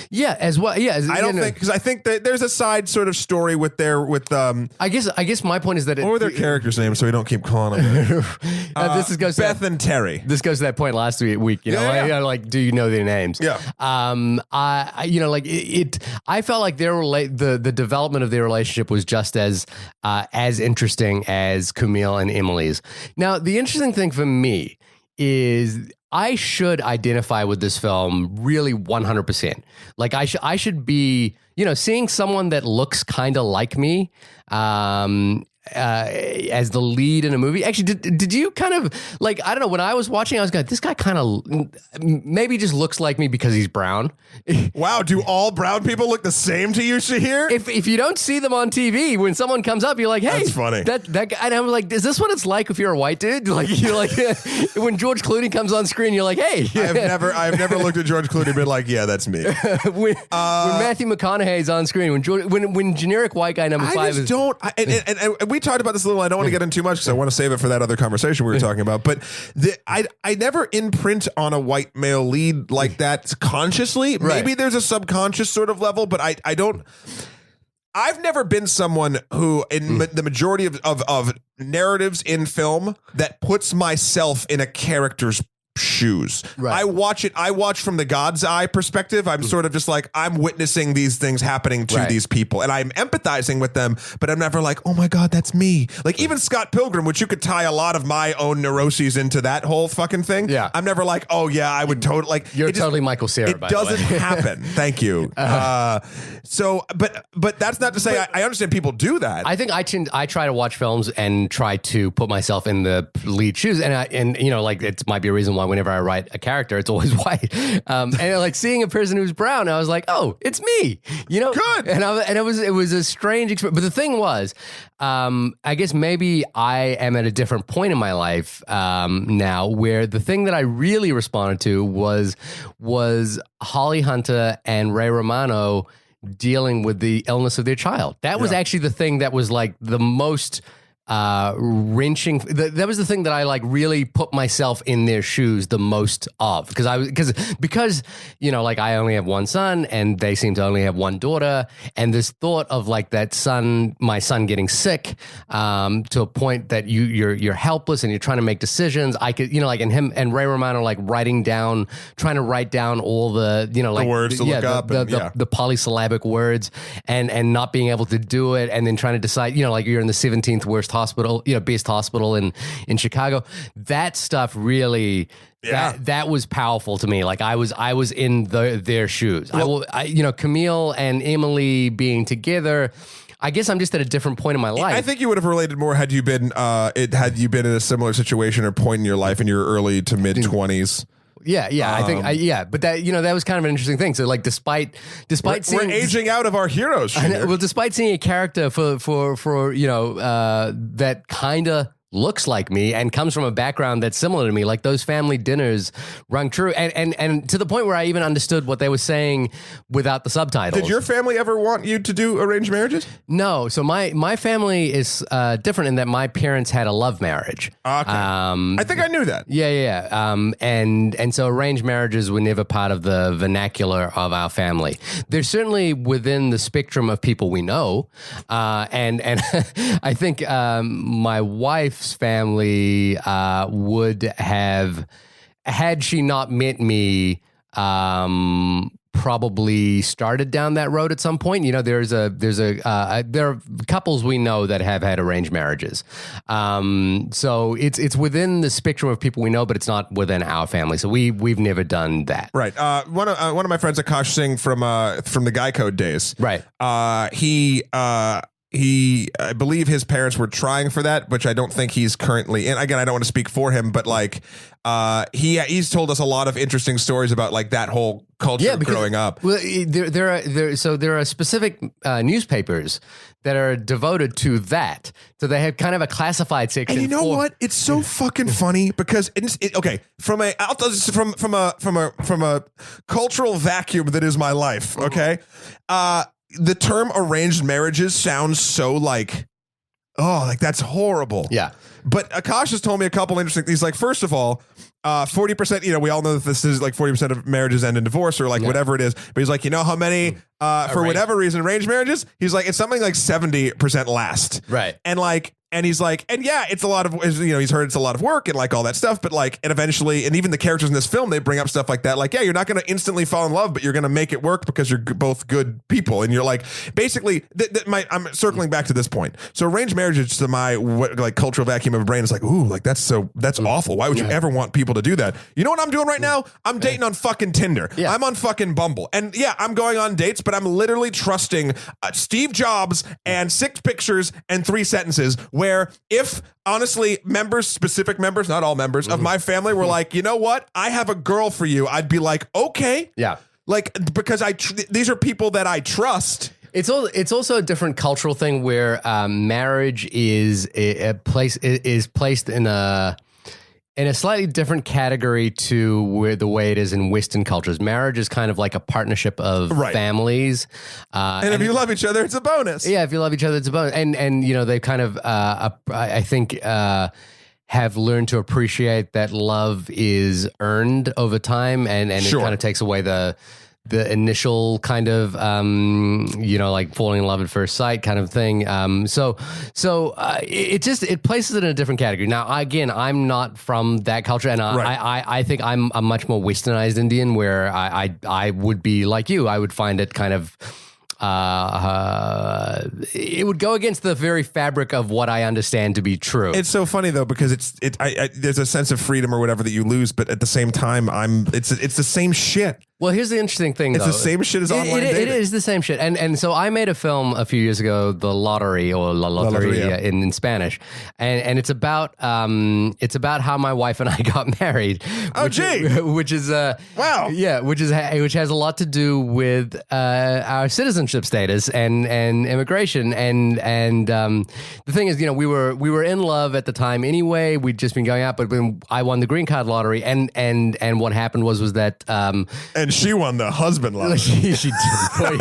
Yeah, as well. Yeah, I don't think, because I think that there's a side sort of story I guess my point is that what were their characters' names so we don't keep calling them. This goes to Beth and Terry. This goes to that point last week. Like, do you know their names? Yeah. I felt like the development of their relationship was just as interesting as Kumail and Emily's. Now, the interesting thing for me is I should identify with this film really 100%. Like I should be, seeing someone that looks kind of like me, as the lead in a movie. Actually, did you kind of like, I don't know, when I was watching, I was going, this guy kind of maybe just looks like me because he's brown. Wow, do all brown people look the same to you, Shahir? If you don't see them on TV, when someone comes up, you're like, hey, that's funny. That guy, and I'm like, is this what it's like if you're a white dude? Like you're like when George Clooney comes on screen, you're like, hey. I've never looked at George Clooney and been like, yeah, that's me. when Matthew McConaughey's on screen, when generic white guy number 5 is and we talked about this a little. I don't want to get into too much because I want to save it for that other conversation we were talking about. But I never imprint on a white male lead like that consciously. Right. Maybe there's a subconscious sort of level, but I don't. I've never been someone who, in the majority of narratives in film, that puts myself in a character's shoes. Right. I watch from the God's eye perspective. I'm sort of just like, I'm witnessing these things happening to these people and I'm empathizing with them, but I'm never like, oh my God, that's me. Like even Scott Pilgrim, which you could tie a lot of my own neuroses into that whole fucking thing. Yeah. I'm never like, oh yeah, I would totally like. You're totally Michael Cera. It doesn't happen. Thank you. But that's not to say I understand people do that. I think I try to watch films and try to put myself in the lead shoes, and like it might be a reason why whenever I write a character, it's always white. And like seeing a person who's brown, I was like, oh, it's me. Good. And it was a strange experience. But the thing was, I guess maybe I am at a different point in my life now, where the thing that I really responded to was Holly Hunter and Ray Romano dealing with the illness of their child. That was actually the thing that was like the most wrenching. That was the thing that I like really put myself in their shoes the most of, because like I only have one son and they seem to only have one daughter, and this thought of like my son getting sick to a point that you're helpless and you're trying to make decisions. I could and him and Ray Romano like trying to write down all the like the words to look up, the polysyllabic words and not being able to do it, and then trying to decide like you're in the 17th worst hospital, Beast Hospital in Chicago. That stuff really. Yeah. That was powerful to me. Like I was in their shoes. Well, Kumail and Emily being together. I guess I'm just at a different point in my life. I think you would have related more had you been in a similar situation or point in your life in your early to mid 20s. Yeah, I think, but that was kind of an interesting thing. So, like, despite seeing, we're aging out of our heroes. Well, despite seeing a character for that kind of looks like me and comes from a background that's similar to me, like those family dinners rung true, and to the point where I even understood what they were saying without the subtitles. Did your family ever want you to do arranged marriages? No. So my family is different in that my parents had a love marriage. Okay. I think I knew that. Yeah. And so arranged marriages were never part of the vernacular of our family. They're certainly within the spectrum of people we know, and I think my wife's family would have, had she not met me, probably started down that road at some point. There are couples we know that have had arranged marriages. So it's within the spectrum of people we know, but it's not within our family. So we've never done that. Right. One of my friends, Akash Singh from the Guy Code days. Right. I believe his parents were trying for that, which I don't think he's currently in. Again, I don't want to speak for him, but like, he's told us a lot of interesting stories about like that whole culture growing up. Well, there are specific newspapers that are devoted to that. So they have kind of a classified section. And you know what? It's so fucking funny because from a cultural vacuum that is my life. Okay. The term arranged marriages sounds so like, that's horrible. Yeah. But Akash has told me a couple interesting things. Like, first of all, 40%, we all know that this is like 40% of marriages end in divorce or like whatever it is. But he's like, you know how many, for whatever reason, arranged marriages? He's like, it's something like 70% last. Right. And he's like, and yeah, it's a lot of, he's heard it's a lot of work and like all that stuff, but like, and eventually, and even the characters in this film, they bring up stuff like that. Like, yeah, you're not going to instantly fall in love, but you're going to make it work because you're both good people. And you're like, basically, I'm circling back to this point. So arranged marriages to my cultural vacuum of a brain is like, ooh, like that's awful. Why would you ever want people to do that? You know what I'm doing right now? I'm dating on fucking Tinder. Yeah. I'm on fucking Bumble. And yeah, I'm going on dates, but I'm literally trusting Steve Jobs and 6 pictures and 3 sentences where if honestly specific members, not all members of my family were like, you know what? I have a girl for you. I'd be like, okay. Yeah. Like, because these are people that I trust. It's also a different cultural thing where marriage is placed in a slightly different category to where the way it is in Western cultures. Marriage is kind of like a partnership of families. And if you love each other, it's a bonus. Yeah, if you love each other, it's a bonus. And they kind of, I think, have learned to appreciate that love is earned over time, and it kind of takes away the initial kind of, like falling in love at first sight kind of thing. So it places it in a different category. Now, again, I'm not from that culture, and I think I'm a much more westernized Indian, where I would be like you. I would find it kind of, it would go against the very fabric of what I understand to be true. It's so funny though, because there's a sense of freedom or whatever that you lose, but at the same time, it's the same shit. Well, here's the interesting thing, It's though. the same shit as online dating. It is the same shit. And so I made a film a few years ago, The Lottery, or La Loteria in Spanish. And it's about how my wife and I got married. Which is wow. Yeah, which has a lot to do with our citizenship status and immigration. And the thing is, we were in love at the time anyway. We'd just been going out, but when I won the green card lottery, and what happened was that and she won the husband lottery. She did.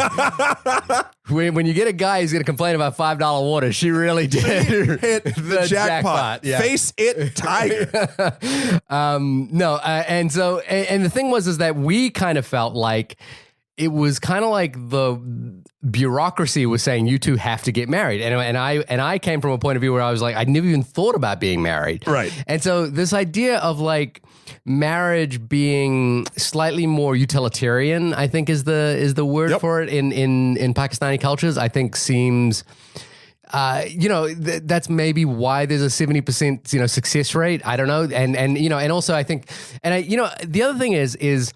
When you get a guy who's going to complain about $5 water, she really did hit the jackpot. Yeah. Face it, tiger. And the thing was that we kind of felt like it was kind of like the bureaucracy was saying, you two have to get married. And I came from a point of view where I was like, I'd never even thought about being married. Right. And so this idea of like marriage being slightly more utilitarian, I think is the word for it in Pakistani cultures, I think seems that's maybe why there's a 70% success rate. I don't know, and also I think, the other thing is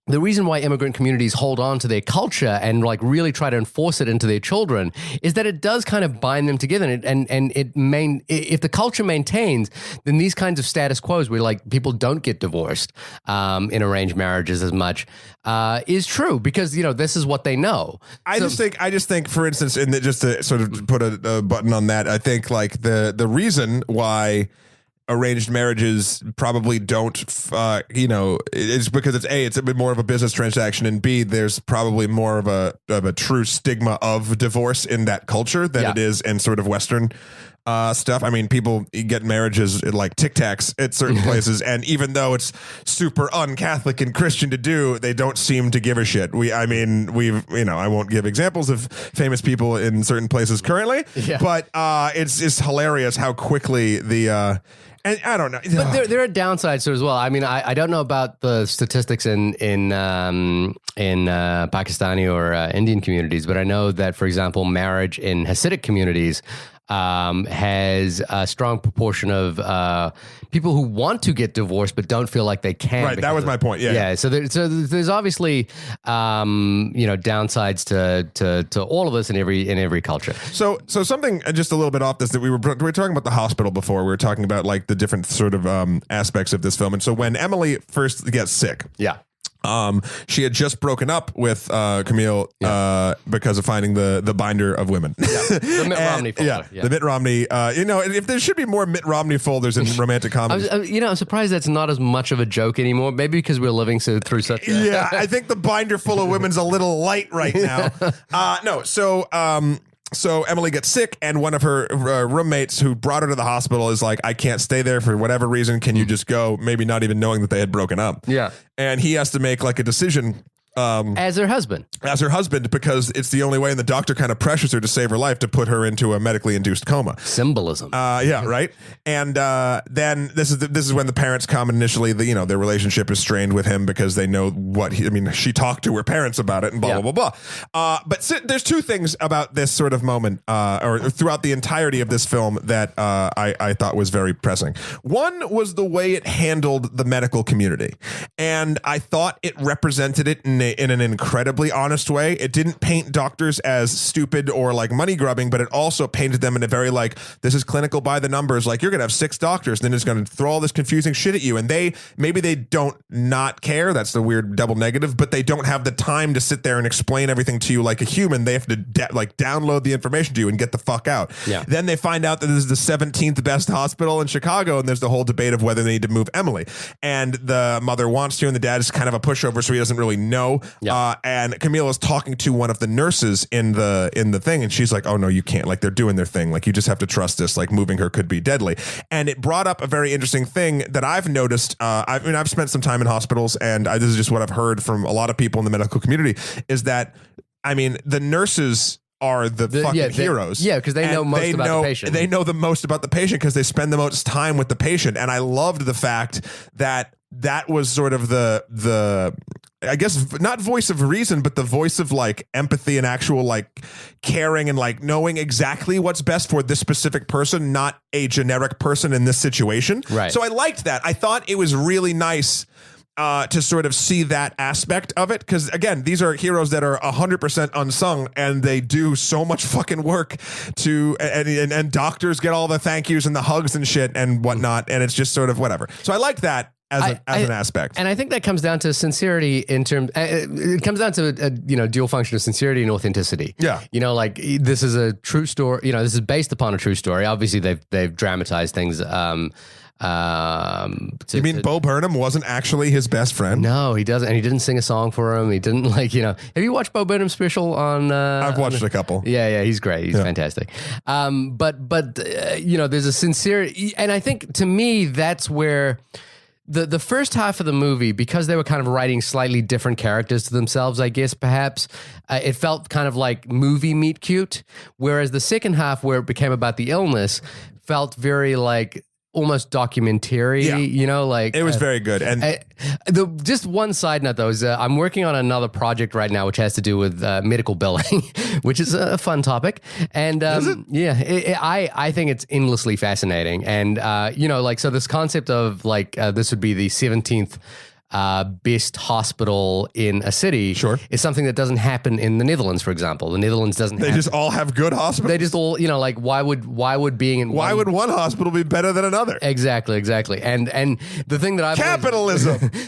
the reason why immigrant communities hold on to their culture and like really try to enforce it into their children is that it does kind of bind them together, if the culture maintains, then these kinds of status quos where like people don't get divorced in arranged marriages as much is true, because this is what they know. I just think, for instance, just to sort of put a button on that, I think like the reason why arranged marriages probably don't, it's because it's a bit more of a business transaction, and B, there's probably more of a true stigma of divorce in that culture than it is in sort of Western stuff. I mean, people get marriages like Tic Tacs at certain places, and even though it's super un-Catholic and Christian to do, they don't seem to give a shit. I won't give examples of famous people in certain places currently, but it's hilarious how quickly and I don't know. But there are downsides to it as well. I mean, I don't know about the statistics in Pakistani or Indian communities, but I know that, for example, marriage in Hasidic communities has a strong proportion of people who want to get divorced but don't feel like they can. Right, that was my point. Yeah. So there's obviously downsides to all of this in every culture. So something just a little bit off this, that we were talking about the hospital before. We were talking about like the different sort of aspects of this film, and so when Emily first gets sick, she had just broken up with Kumail because of finding the binder of women. The Mitt Romney folder. The Mitt Romney. If there should be more Mitt Romney folders in romantic comedies. I'm surprised that's not as much of a joke anymore. Maybe because we're living through such. I think the binder full of women's a little light right now. So Emily gets sick, and one of her roommates who brought her to the hospital is like, I can't stay there for whatever reason. Can you just go? Maybe not even knowing that they had broken up. Yeah. And he has to make like a decision. As her husband, because it's the only way, and the doctor kind of pressures her to save her life to put her into a medically induced coma. Symbolism. Right. And then this is when the parents come, and initially their relationship is strained with him because they know she talked to her parents about it and blah blah blah. But there's two things about this sort of moment or throughout the entirety of this film that I thought was very pressing. One was the way it handled the medical community, and I thought it represented it in an incredibly honest way. It didn't paint doctors as stupid or like money grubbing, but it also painted them in a very like, this is clinical by the numbers. Like, you're going to have 6 doctors, and then it's going to throw all this confusing shit at you. And maybe they don't not care. That's the weird double negative, but they don't have the time to sit there and explain everything to you like a human. They have to download the information to you and get the fuck out. Yeah. Then they find out that this is the 17th best hospital in Chicago, and there's the whole debate of whether they need to move Emily. And the mother wants to, and the dad is kind of a pushover, so he doesn't really know. And Kumail is talking to one of the nurses in the thing, and she's like, oh no, you can't, like, they're doing their thing, like, you just have to trust this, like, moving her could be deadly. And it brought up a very interesting thing that I've noticed. I've spent some time in hospitals, and this is just what I've heard from a lot of people in the medical community, is that, the nurses are the fucking heroes. Yeah, because they know most about the patient. They know the most about the patient because they spend the most time with the patient. And I loved the fact that was sort of the I guess not voice of reason, but the voice of like empathy and actual like caring and like knowing exactly what's best for this specific person, not a generic person in this situation. Right. So I liked that. I thought it was really nice to sort of see that aspect of it, because again, these are heroes that are 100% unsung, and they do so much fucking work to, and doctors get all the thank yous and the hugs and shit and whatnot, and it's just sort of whatever. So I like that as an aspect, and I think that comes down to sincerity in terms. It comes down to a dual function of sincerity and authenticity. Yeah, like, this is a true story. This is based upon a true story. Obviously, they've dramatized things. You mean Bo Burnham wasn't actually his best friend? No, he doesn't, and he didn't sing a song for him. He didn't Have you watched Bo Burnham's special on? I've watched a couple. Yeah, he's great. He's fantastic. But there's a sincerity, and I think to me that's where. The first half of the movie, because they were kind of writing slightly different characters to themselves, I guess, perhaps, it felt kind of like movie meet cute, whereas the second half, where it became about the illness, felt very like almost documentary, you know, like it was very good. And just one side note though is I'm working on another project right now which has to do with medical billing, which is a fun topic. And I think it's endlessly fascinating. And you know, like, so this concept of like this would be the 17th best hospital in a city is something that doesn't happen in the Netherlands, for example. The Netherlands doesn't. They just all have good hospitals. They just all, you know, like why would being in would one hospital be better than another? Exactly. And the thing that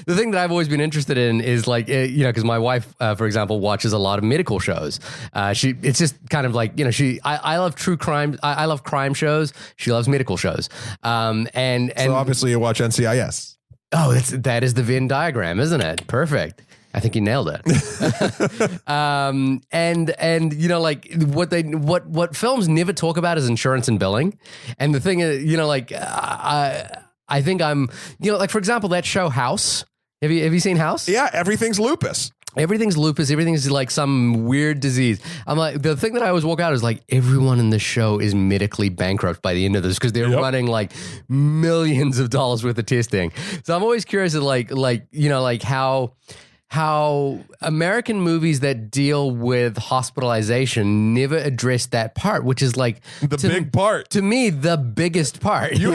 the thing that I've always been interested in is like, you know, because my wife, for example, watches a lot of medical shows. It's just kind of like, you know, I love true crime. I love crime shows. She loves medical shows. And so obviously you watch NCIS. Oh, that is the Venn diagram, isn't it? Perfect. I think you nailed it. And you know, like what films never talk about is insurance and billing. And the thing is, you know, like I think I'm, you know, like for example, that show House. Have you seen House? Yeah, everything's lupus. Everything's lupus. Everything's like some weird disease. I'm like, the thing that I always walk out is like, everyone in the show is medically bankrupt by the end of this because they're running like millions of dollars worth of testing. So I'm always curious of like, you know, like how American movies that deal with hospitalization never address that part, which is like the big part. To me, the biggest part. You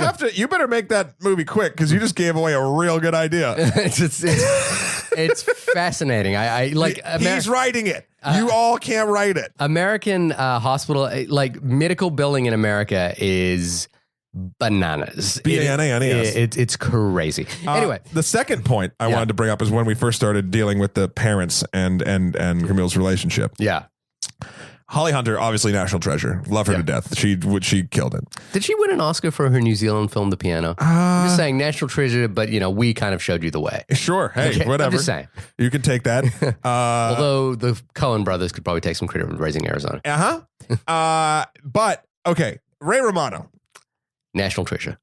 better make that movie quick because you just gave away a real good idea. It's fascinating. I like. He's writing it. You all can't write it. American hospital, like medical billing in America is bananas. Bananas. It's crazy. Anyway, the second point I wanted to bring up is when we first started dealing with the parents and Camille's relationship. Yeah. Holly Hunter, obviously national treasure. Love her to death. She killed it. Did she win an Oscar for her New Zealand film, The Piano? I'm just saying national treasure, but you know, we kind of showed you the way. Sure. Hey, okay, whatever. I'm just saying. You can take that. Although the Coen brothers could probably take some credit for Raising Arizona. But okay, Ray Romano. National treasure.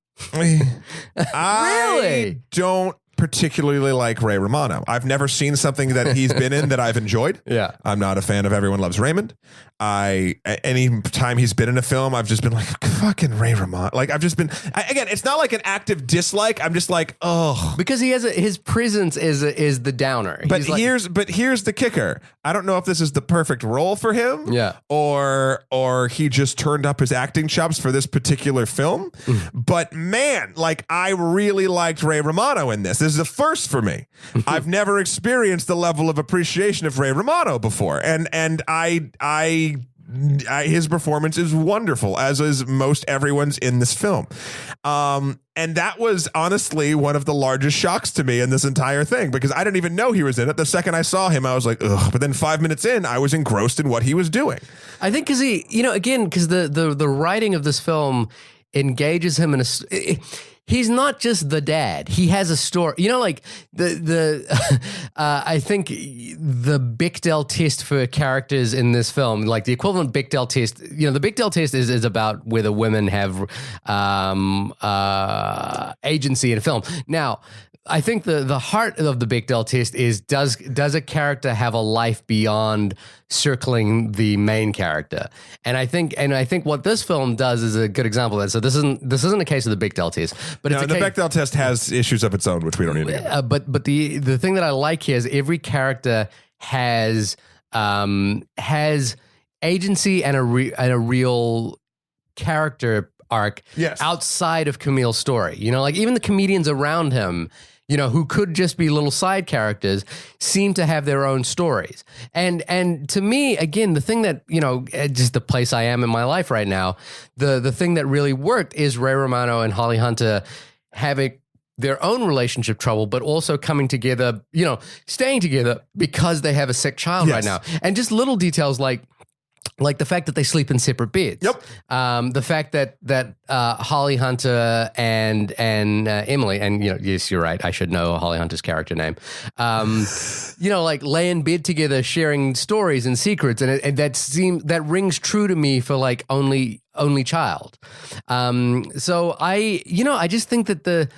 I don't particularly like Ray Romano. I've never seen something that he's been in that I've enjoyed. Yeah. I'm not a fan of Everyone Loves Raymond. Any time he's been in a film, I've just been like, fucking Ray Romano. Like, I've just been, again, it's not like an active dislike. I'm just like, oh. Because he has his presence is the downer. But here's the kicker. I don't know if this is the perfect role for him. Yeah. Or he just turned up his acting chops for this particular film. But man, like, I really liked Ray Romano in this. This is a first for me. I've never experienced the level of appreciation of Ray Romano before. And his performance is wonderful, as is most everyone's in this film. And that was honestly one of the largest shocks to me in this entire thing, because I didn't even know he was in it. The second I saw him, I was like, ugh. But then 5 minutes in, I was engrossed in what he was doing. I think because the writing of this film engages him in he's not just the dad. He has a story. You know, like I think the Bechdel test for characters in this film, like the equivalent Bechdel test, you know, the Bechdel test is about whether women have agency in a film. Now, I think the heart of the Bechdel test is does a character have a life beyond circling the main character? And I think what this film does is a good example of that. So this isn't a case of the Bechdel test, but the Bechdel test has issues of its own, which we don't need to get. But the thing that I like here is every character has agency and a real character arc outside of Kumail's story. You know, like even the comedians around him, you know, who could just be little side characters, seem to have their own stories. And to me, again, the thing that, you know, just the place I am in my life right now, the thing that really worked is Ray Romano and Holly Hunter having their own relationship trouble, but also coming together, you know, staying together because they have a sick child right now. And just little details like the fact that they sleep in separate beds. Yep. The fact that Holly Hunter and Emily, and you know, yes, you're right, I should know Holly Hunter's character name. You know, like lay in bed together, sharing stories and secrets, and that rings true to me for like only child. So I just think that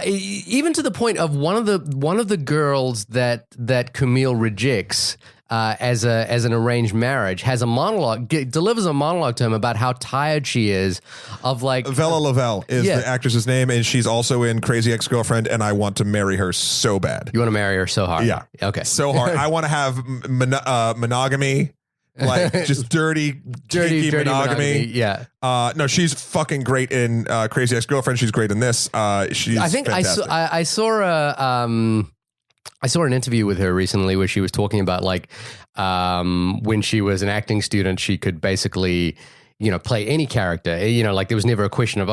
even to the point of one of the girls that Kumail rejects. as an arranged marriage, has a monologue, delivers a monologue to him about how tired she is of like Vella Lovell is the actress's name, and she's also in Crazy Ex-Girlfriend, and I want to marry her so bad. You want to marry her so hard? Yeah. Okay. So hard. I want to have monogamy. Like just dirty monogamy. Yeah. No, she's fucking great in Crazy Ex-Girlfriend. She's great in this. She's I think fantastic. I saw an interview with her recently where she was talking about like when she was an acting student, she could basically play any character. Like there was never a question of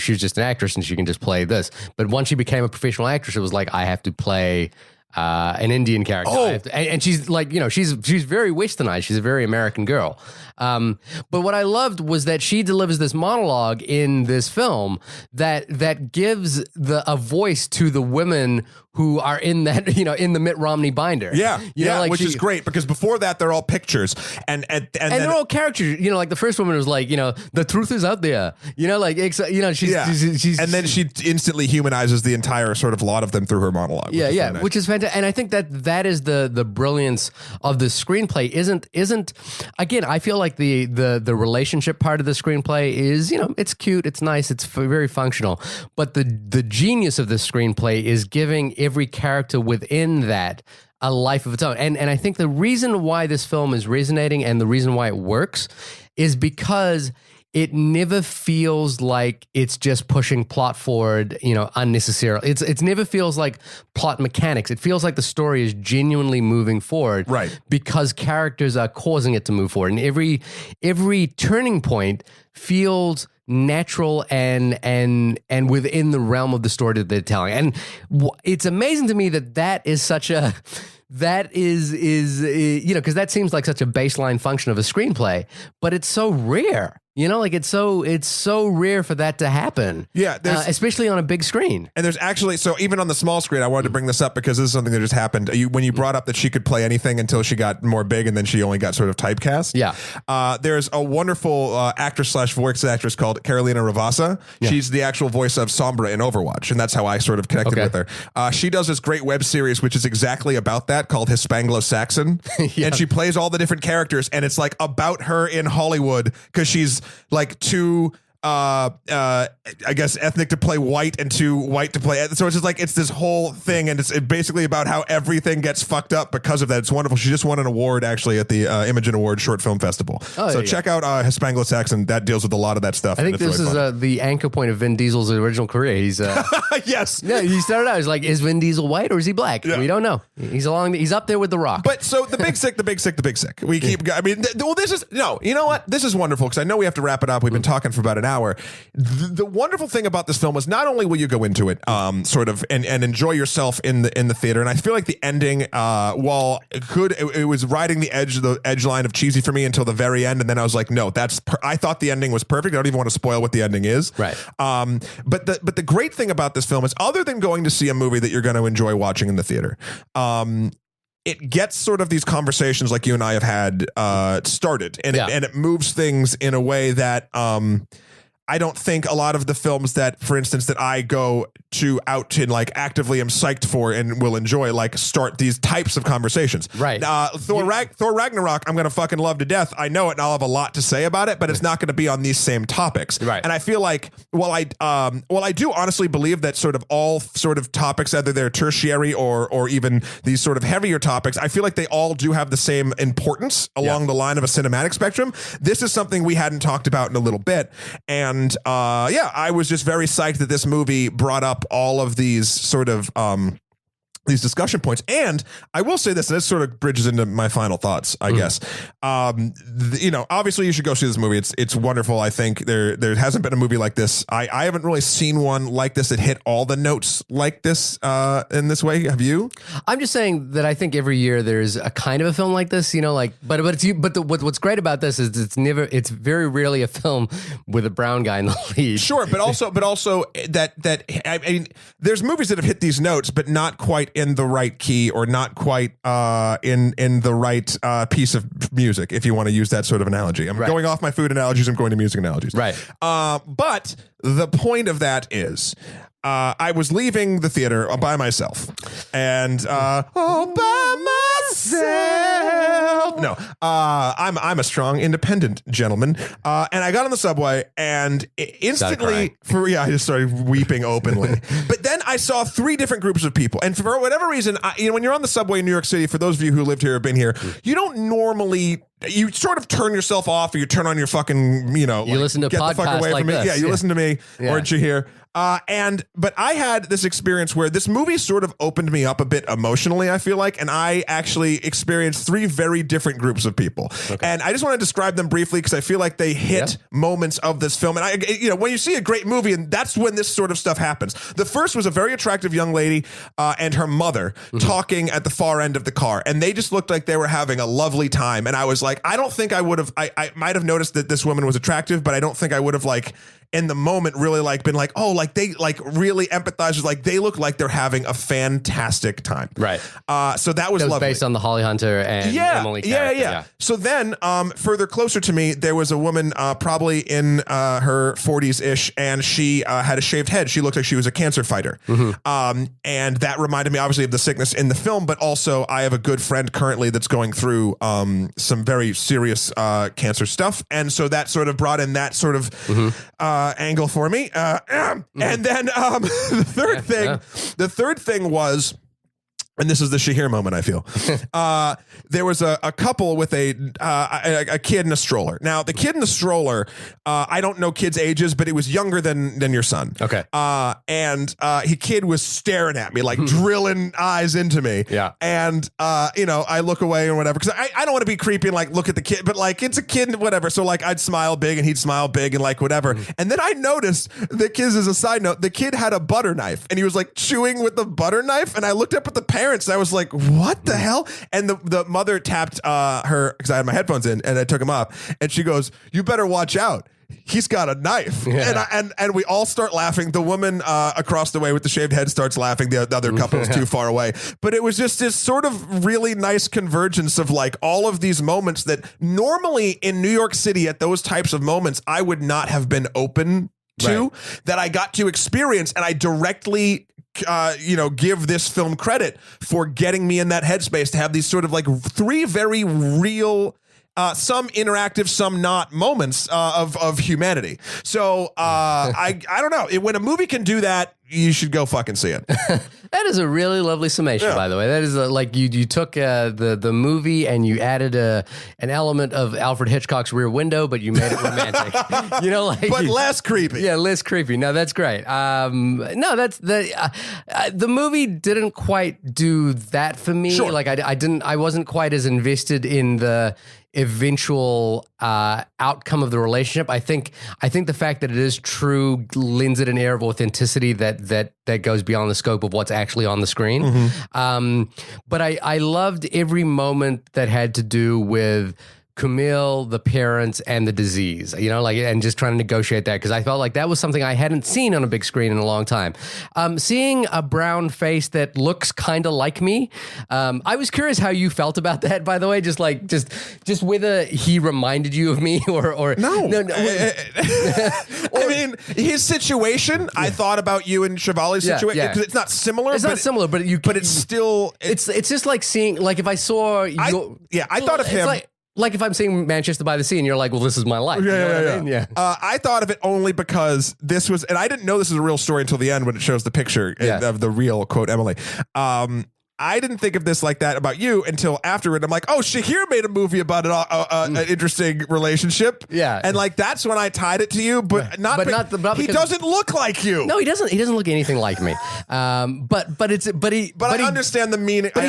she's just an actress and she can just play this. But once she became a professional actress, it was like I have to play an Indian character. And she's like, she's very westernized. She's a very American girl. But what I loved was that she delivers this monologue in this film that gives a voice to the women who are in that, in the Mitt Romney binder. Yeah. Like which is great because before that they're all pictures and they're all characters. Like the first woman was like, the truth is out there. She's and then she instantly humanizes the entire sort of lot of them through her monologue. Nice. Which is fantastic. And I think that is the brilliance of the screenplay. Isn't again, I feel like the relationship part of the screenplay is, it's cute, it's nice, it's very functional. But the genius of the screenplay is giving every character within that a life of its own. And I think the reason why this film is resonating and the reason why it works is because it never feels like it's just pushing plot forward, unnecessarily. It never feels like plot mechanics. It feels like the story is genuinely moving forward, right? Because characters are causing it to move forward, and every turning point feels natural and within the realm of the story that they're telling. And it's amazing to me that is such a. That is because that seems like such a baseline function of a screenplay, but it's so rare. It's so rare for that to happen. Yeah, especially on a big screen. And there's actually, so even on the small screen, I wanted to bring this up because this is something that just happened. When you brought up that she could play anything until she got more big and then she only got sort of typecast. Yeah. There's a wonderful actress/voice actress called Carolina Ravassa. Yeah. She's the actual voice of Sombra in Overwatch, and that's how I sort of connected with her. She does this great web series, which is exactly about that, called Hispanglo-Saxon. Yeah. And she plays all the different characters, and it's like about her in Hollywood because she's like too I guess ethnic to play white and too white to play. So it's just like, it's this whole thing, and it's basically about how everything gets fucked up because of that. It's wonderful. She just won an award actually at the Imogen Award Short Film Festival. So check out Hispanglo-Saxon. That deals with a lot of that stuff. I think this really is the anchor point of Vin Diesel's original career. He's yes. Yeah, he started out, he's like, is Vin Diesel white or is he black? Yeah. We don't know. He's up there with The Rock. But so the big sick. We keep, I mean, you know what? This is wonderful because I know we have to wrap it up. We've been talking for about an hour. The wonderful thing about this film is not only will you go into it sort of and enjoy yourself in the theater, and I feel like the ending, while it was riding the edge line of cheesy for me until the very end, and then I was like, no, I thought the ending was perfect. I don't even want to spoil what the ending is. Right. But the great thing about this film is, other than going to see a movie that you're going to enjoy watching in the theater, it gets sort of these conversations like you and I have had started, and it moves things in a way that I don't think a lot of the films that, for instance, that I go out to like actively am psyched for and will enjoy, like start these types of conversations. Right. Thor Ragnarok, I'm going to fucking love to death. I know it and I'll have a lot to say about it, but it's not going to be on these same topics. Right. And I feel like, while I do honestly believe that sort of all sort of topics, either they're tertiary or even these sort of heavier topics, I feel like they all do have the same importance along the line of a cinematic spectrum. This is something we hadn't talked about in a little bit. And I was just very psyched that this movie brought up all of these sort of these discussion points. And I will say this, and this sort of bridges into my final thoughts, I guess. Obviously you should go see this movie. It's wonderful. I think there hasn't been a movie like this. I haven't really seen one like this that hit all the notes like this in this way. Have you? I'm just saying that I think every year there's a kind of a film like this, what's great about this is it's very rarely a film with a brown guy in the lead. Sure, but also that I mean, there's movies that have hit these notes, but not quite in the right key, or not quite in the right piece of music, if you want to use that sort of analogy. I'm going off my food analogies, I'm going to music analogies. Right. But the point of that is, I was leaving the theater by myself, and all by myself. yourself? No. I'm a strong, independent gentleman. And I got on the subway and instantly, I just started weeping openly. But then I saw 3 different groups of people. And for whatever reason, when you're on the subway in New York City, for those of you who lived here or been here, you don't normally... You sort of turn yourself off, or you turn on your fucking, you listen to get the fuck away from me. this. Yeah, you listen to me or Shahir. But I had this experience where this movie sort of opened me up a bit emotionally, I feel like, and I actually experienced 3 very different groups of people. Okay. And I just want to describe them briefly because I feel like they hit moments of this film. And when you see a great movie, and that's when this sort of stuff happens. The first was a very attractive young lady and her mother talking at the far end of the car, and they just looked like they were having a lovely time. And I was like, I don't think I would have, I might have noticed that this woman was attractive, but I don't think I would have in the moment really been like, oh, they really empathize with, they look like they're having a fantastic time. Right. So that was lovely. Based on the Holly Hunter and Emily character. Yeah. So then further closer to me, there was a woman probably in her 40s-ish, and she had a shaved head. She looked like she was a cancer fighter. And that reminded me obviously of the sickness in the film, but also I have a good friend currently that's going through some very serious cancer stuff. And so that sort of brought in that sort of angle for me. And then the third thing was, and this is the Shahir moment, I feel. There was a couple with a kid in a stroller. Now, the kid in the stroller, I don't know kids' ages, but it was younger than your son. Okay. And his kid was staring at me, drilling eyes into me. Yeah. And, I look away or whatever, because I don't want to be creepy and, look at the kid, but, it's a kid, whatever. So, I'd smile big and he'd smile big and, whatever. And then I noticed the kids, as a side note, the kid had a butter knife, and he was, chewing with the butter knife. And I looked up at the parents. I was like, what the hell? And the mother tapped her, because I had my headphones in and I took them off, and she goes, you better watch out. He's got a knife. Yeah. And we all start laughing. The woman across the way with the shaved head starts laughing. The other couple is too far away. But it was just this sort of really nice convergence of all of these moments that normally in New York City at those types of moments, I would not have been open to, that I got to experience. And I directly give this film credit for getting me in that headspace to have these sort of 3 very real, some interactive, some not moments of humanity. So I don't know. When a movie can do that, you should go fucking see it. That is a really lovely summation, by the way. That is you took the movie and you added an element of Alfred Hitchcock's Rear Window, but you made it romantic. But less creepy. Yeah, less creepy. No, that's great. No, that's the movie didn't quite do that for me. Sure. I wasn't quite as invested in the eventual outcome of the relationship. I think the fact that it is true lends it an air of authenticity that goes beyond the scope of what's actually on the screen. But I loved every moment that had to do with Kumail, the parents, and the disease, and just trying to negotiate that, because I felt like that was something I hadn't seen on a big screen in a long time. Seeing a brown face that looks kind of like me, I was curious how you felt about that, by the way, just whether he reminded you of me or no. I mean, his situation, I thought about you and Chevali's situation, because it's not similar. It's not similar, but it's still... It's just like seeing, if I saw... I thought of him... Like if I'm seeing Manchester by the Sea and you're like, well, this is my life. Yeah. I thought of it only because this was, and I didn't know this is a real story until the end when it shows the picture of the real, quote, Emily. I didn't think of this like that about you until afterward. I'm like, oh, Shahir made a movie about an interesting relationship. Yeah. And that's when I tied it to you, but he doesn't look like you. No, he doesn't. He doesn't look anything like me. But I understand the meaning. But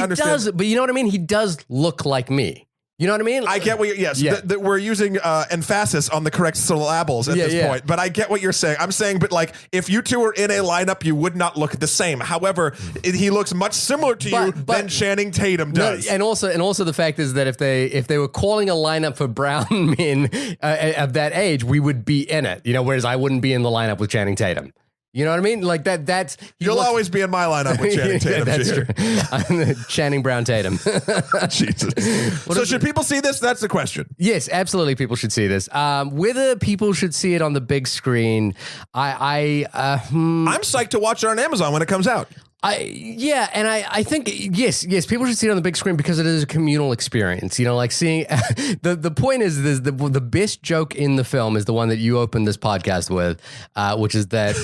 you know what I mean? He does look like me. You know what I mean? I get what you're, yes. Yeah. We're using emphasis on the correct syllables at this point, but I get what you're saying. I'm saying, but if you two were in a lineup, you would not look the same. However, he looks much similar to you than Channing Tatum does. And also the fact is that if they were calling a lineup for brown men of that age, we would be in it. Whereas I wouldn't be in the lineup with Channing Tatum. You know what I mean? That's... You'll always be in my lineup with Channing Tatum. That's true. I'm the Channing Brown Tatum. Jesus. So should people see this? That's the question. Yes, absolutely people should see this. Whether people should see it on the big screen, I'm psyched to watch it on Amazon when it comes out. I think yes, people should see it on the big screen because it is a communal experience. You know, like seeing the point is the best joke in the film is the one that you opened this podcast with, which is that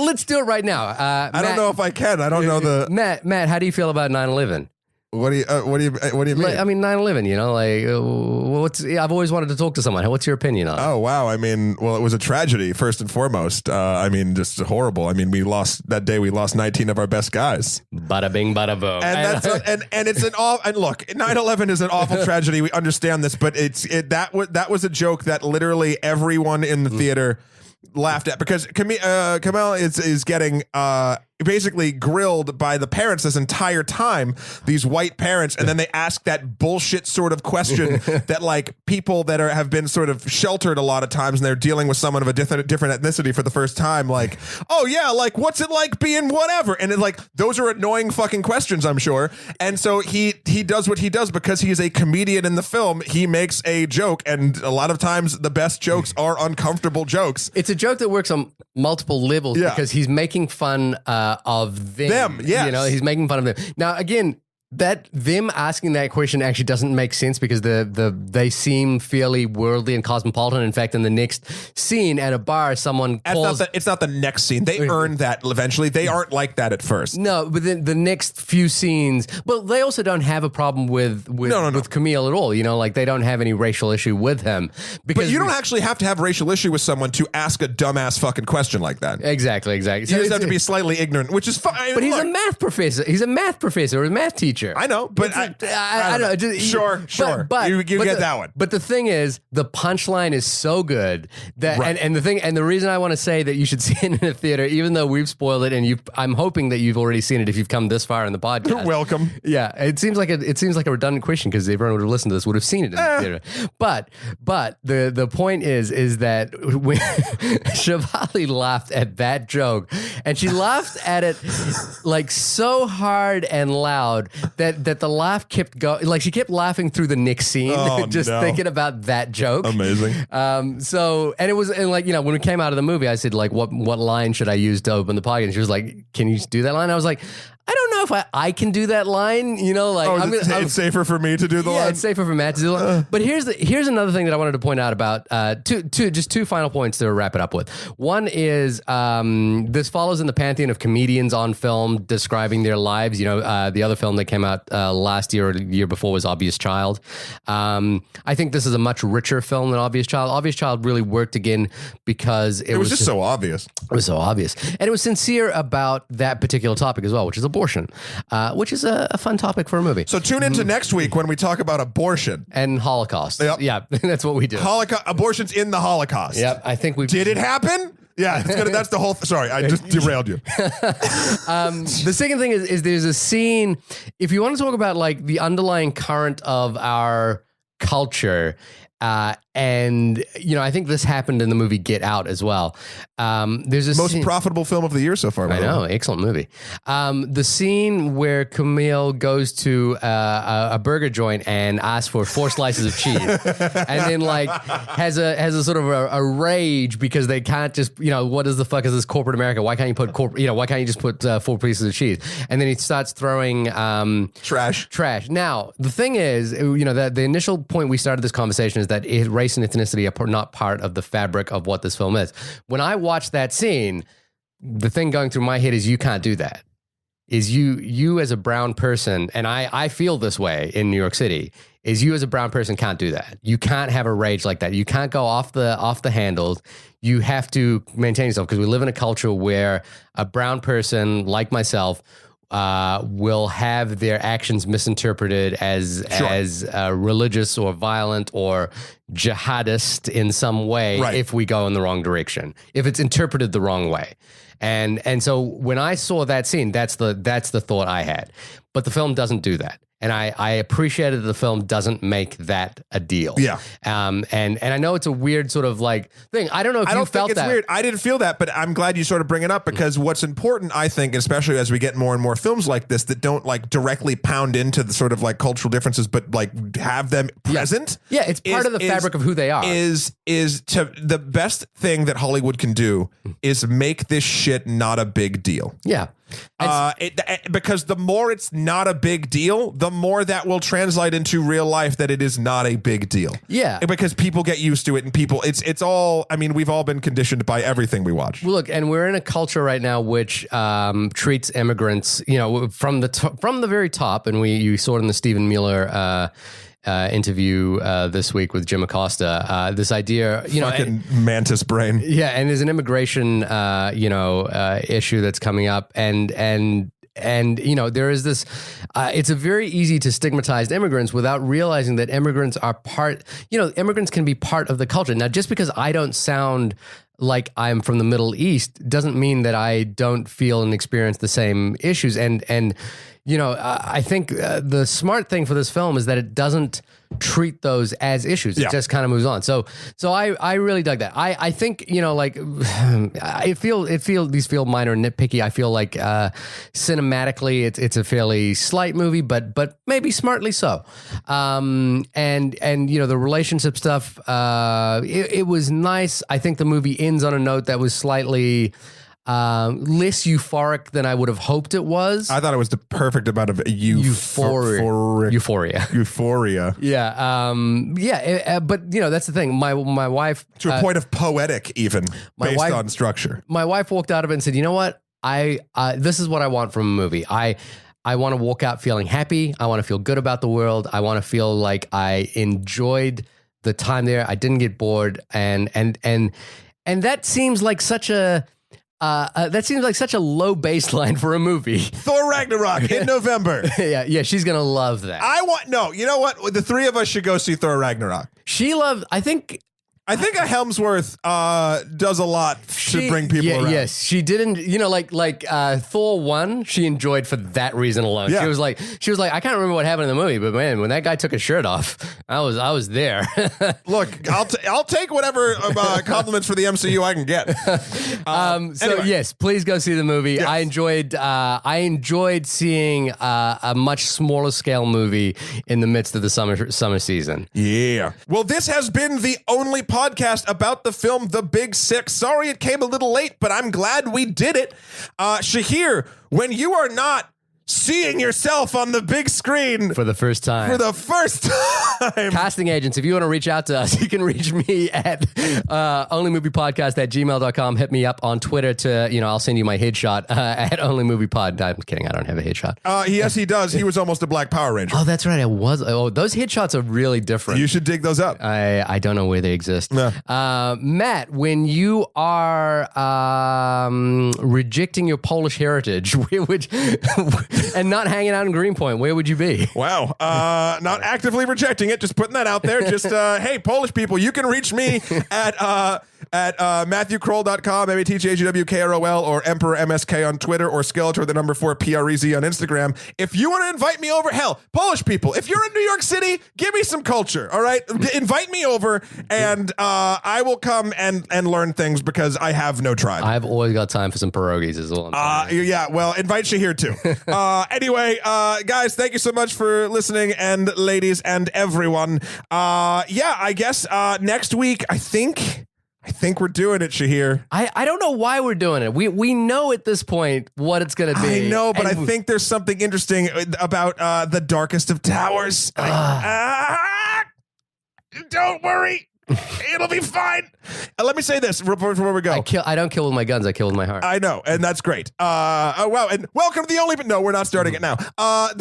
let's do it right now. I don't know if I can. I don't know the Matt. How do you feel about 9/11? What do you mean? I mean 9/11, I've always wanted to talk to someone. What's your opinion on it? Oh, wow. I mean, well, it was a tragedy first and foremost. Just horrible. I mean, we lost 19 of our best guys. Bada bing, bada boom. And it's an awful, and look, 9/11 is an awful tragedy. We understand this, but that was a joke that literally everyone in the theater laughed at because Kumail is getting basically grilled by the parents this entire time, these white parents, and then they ask that bullshit sort of question that like people that have been sort of sheltered a lot of times and they're dealing with someone of a different ethnicity for the first time, like, oh yeah, like what's it like being whatever, and it's like those are annoying fucking questions, I'm sure. And so he does what he does because he is a comedian in the film. He makes a joke, and a lot of times the best jokes are uncomfortable jokes. It's a joke that works on multiple levels because he's making fun of them. Yes. He's making fun of them. Now, again, that them asking that question actually doesn't make sense because they seem fairly worldly and cosmopolitan. In fact, in the next scene at a bar, someone calls... It's not the next scene. They earn that eventually. They aren't like that at first. No, but then the next few scenes... Well, they also don't have a problem with Kumail at all. You know, like they don't have any racial issue with him. Because but you don't actually have to have racial issue with someone to ask a dumbass fucking question like that. Exactly. You just have to be slightly ignorant, which is fine. But he's a math professor. He's a math professor or a math teacher. I know, but I don't know. Sure. But you get that one. But the thing is, the punchline is so good that, and the reason I want to say that you should see it in a theater, even though we've spoiled it, and I'm hoping that you've already seen it if you've come this far in the podcast. You're welcome. Yeah, it seems like a redundant question because everyone would have listened to this would have seen it in the theater. But the point is that when Shivali laughed at that joke, and she laughed at it like so hard and loud that the laugh kept going. Like she kept laughing through the next scene, thinking about that joke. Amazing. When we came out of the movie, I said like, what line should I use to open the podcast? And she was like, can you do that line? I was like, I don't know if I can do that line, it's safer for me to do the line. Yeah, it's safer for Matt to do the line. But here's another thing that I wanted to point out about two final points to wrap it up with. One is this follows in the pantheon of comedians on film describing their lives. The other film that came out last year or the year before was Obvious Child. I think this is a much richer film than Obvious Child. Obvious Child really worked again because it was just so obvious. It was so obvious. And it was sincere about that particular topic as well, which is abortion, which is a fun topic for a movie. So tune into next week when we talk about abortion. And Holocaust. Yep. Yeah, that's what we do. Abortions in the Holocaust. Yep, I think we did it happen? Yeah, that's the whole... Sorry, I just derailed you. The second thing is there's a scene, if you want to talk about like the underlying current of our culture, and I think this happened in the movie Get Out as well. There's a most profitable film of the year so far. I know, excellent movie. The scene where Kumail goes to a burger joint and asks for 4 slices of cheese, and then like has a sort of a rage because they can't just what the fuck is this corporate America? Why can't you put why can't you just put 4 pieces of cheese? And then he starts throwing trash. Now the thing is, that the initial point we started this conversation is that race and ethnicity are not part of the fabric of what this film is. When I watched that scene, the thing going through my head is you can't do that. Is you as a brown person, and I feel this way in New York City, is you as a brown person can't do that. You can't have a rage like that. You can't go off the handles. You have to maintain yourself because we live in a culture where a brown person like myself will have their actions misinterpreted as religious or violent or jihadist in some way if we go in the wrong direction, if it's interpreted the wrong way. And so when I saw that scene, that's the thought I had. But the film doesn't do that. And I appreciated that the film doesn't make that a deal. Yeah. And I know it's a weird sort of like thing. I don't know if you felt that. Weird. I didn't feel that, but I'm glad you sort of bring it up because what's important, I think, especially as we get more and more films like this that don't like directly pound into the sort of like cultural differences, but like have them present. Yeah, it's part of the fabric of who they are. Is to the best thing that Hollywood can do is make this shit not a big deal. Yeah. Because the more it's not a big deal, the more that will translate into real life that it is not a big deal. Yeah. Because people get used to it, and people, it's all, I mean, we've all been conditioned by everything we watch. Well, look, and we're in a culture right now which treats immigrants, from the very top, and you saw it in the Stephen Miller interview this week with Jim Acosta. This idea, fucking mantis brain. Yeah, and there's an immigration, issue that's coming up, and there is this. It's a very easy to stigmatize immigrants without realizing that immigrants are part. Immigrants can be part of the culture. Now, just because I don't sound like I'm from the Middle East doesn't mean that I don't feel and experience the same issues. And I think the smart thing for this film is that it doesn't treat those as issues. It just kind of moves on. So I really dug that. I think, these feel minor and nitpicky. I feel like cinematically it's a fairly slight movie, but maybe smartly so. And the relationship stuff, it was nice. I think the movie ends on a note that was slightly less euphoric than I would have hoped it was. I thought it was the perfect amount of euphoria. Yeah. But that's the thing. My wife, to a point of poetic, even based on structure. My wife walked out of it and said, "You know what? This is what I want from a movie. I want to walk out feeling happy. I want to feel good about the world. I want to feel like I enjoyed the time there. I didn't get bored, and that seems like such a." That seems like such a low baseline for a movie. Thor Ragnarok in November. Yeah, she's gonna love that. You know what? The three of us should go see Thor Ragnarok. I think a Helmsworth does a lot to bring people around. Yes, she didn't. Like Thor 1, she enjoyed for that reason alone. Yeah. She was like, I can't remember what happened in the movie, but man, when that guy took his shirt off, I was there. Look, I'll take whatever compliments for the MCU I can get. Anyway. Yes, please go see the movie. Yes. I enjoyed seeing a much smaller scale movie in the midst of the summer season. Yeah. Well, this has been the only podcast about the film The Big Sick. Sorry it came a little late, but I'm glad we did it. Shahir, when you are not seeing yourself on the big screen for the first time, casting agents, if you want to reach out to us, you can reach me at onlymoviepodcast@gmail.com. Hit me up on Twitter to, I'll send you my headshot at onlymoviepod. I'm kidding, I don't have a headshot. Yes, he does. He was almost a Black Power Ranger. Oh, that's right. I was. Oh, those headshots are really different. You should dig those up. I don't know where they exist. No. Matt, when you are rejecting your Polish heritage, where would and not hanging out in Greenpoint, where would you be? Wow. Not actively rejecting it, just putting that out there. Just, hey, Polish people, you can reach me at MatthewKroll.com, MatthewKroll, or EmperorMSK on Twitter, or Skeletor, the number 4, PREZ on Instagram. If you want to invite me over, hell, Polish people, if you're in New York City, give me some culture, all right? Invite me over, and I will come and learn things because I have no tribe. I've always got time for some pierogies as well. Yeah, well, invite Shahir too. Anyway, guys, thank you so much for listening, and ladies and everyone. I guess next week, I think we're doing it, Shahir. I don't know why we're doing it. We know at this point what it's going to be. I know, but I think there's something interesting about the Darkest of Towers. Don't worry. It'll be fine. Let me say this before we go. I don't kill with my guns. I kill with my heart. I know, and that's great. Wow, and welcome to the only. No, we're not starting it now. I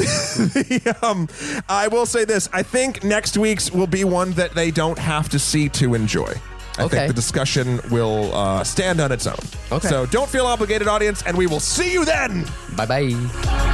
will say this. I think next week's will be one that they don't have to see to enjoy. I think the discussion will stand on its own. Okay. So don't feel obligated, audience, and we will see you then. Bye-bye.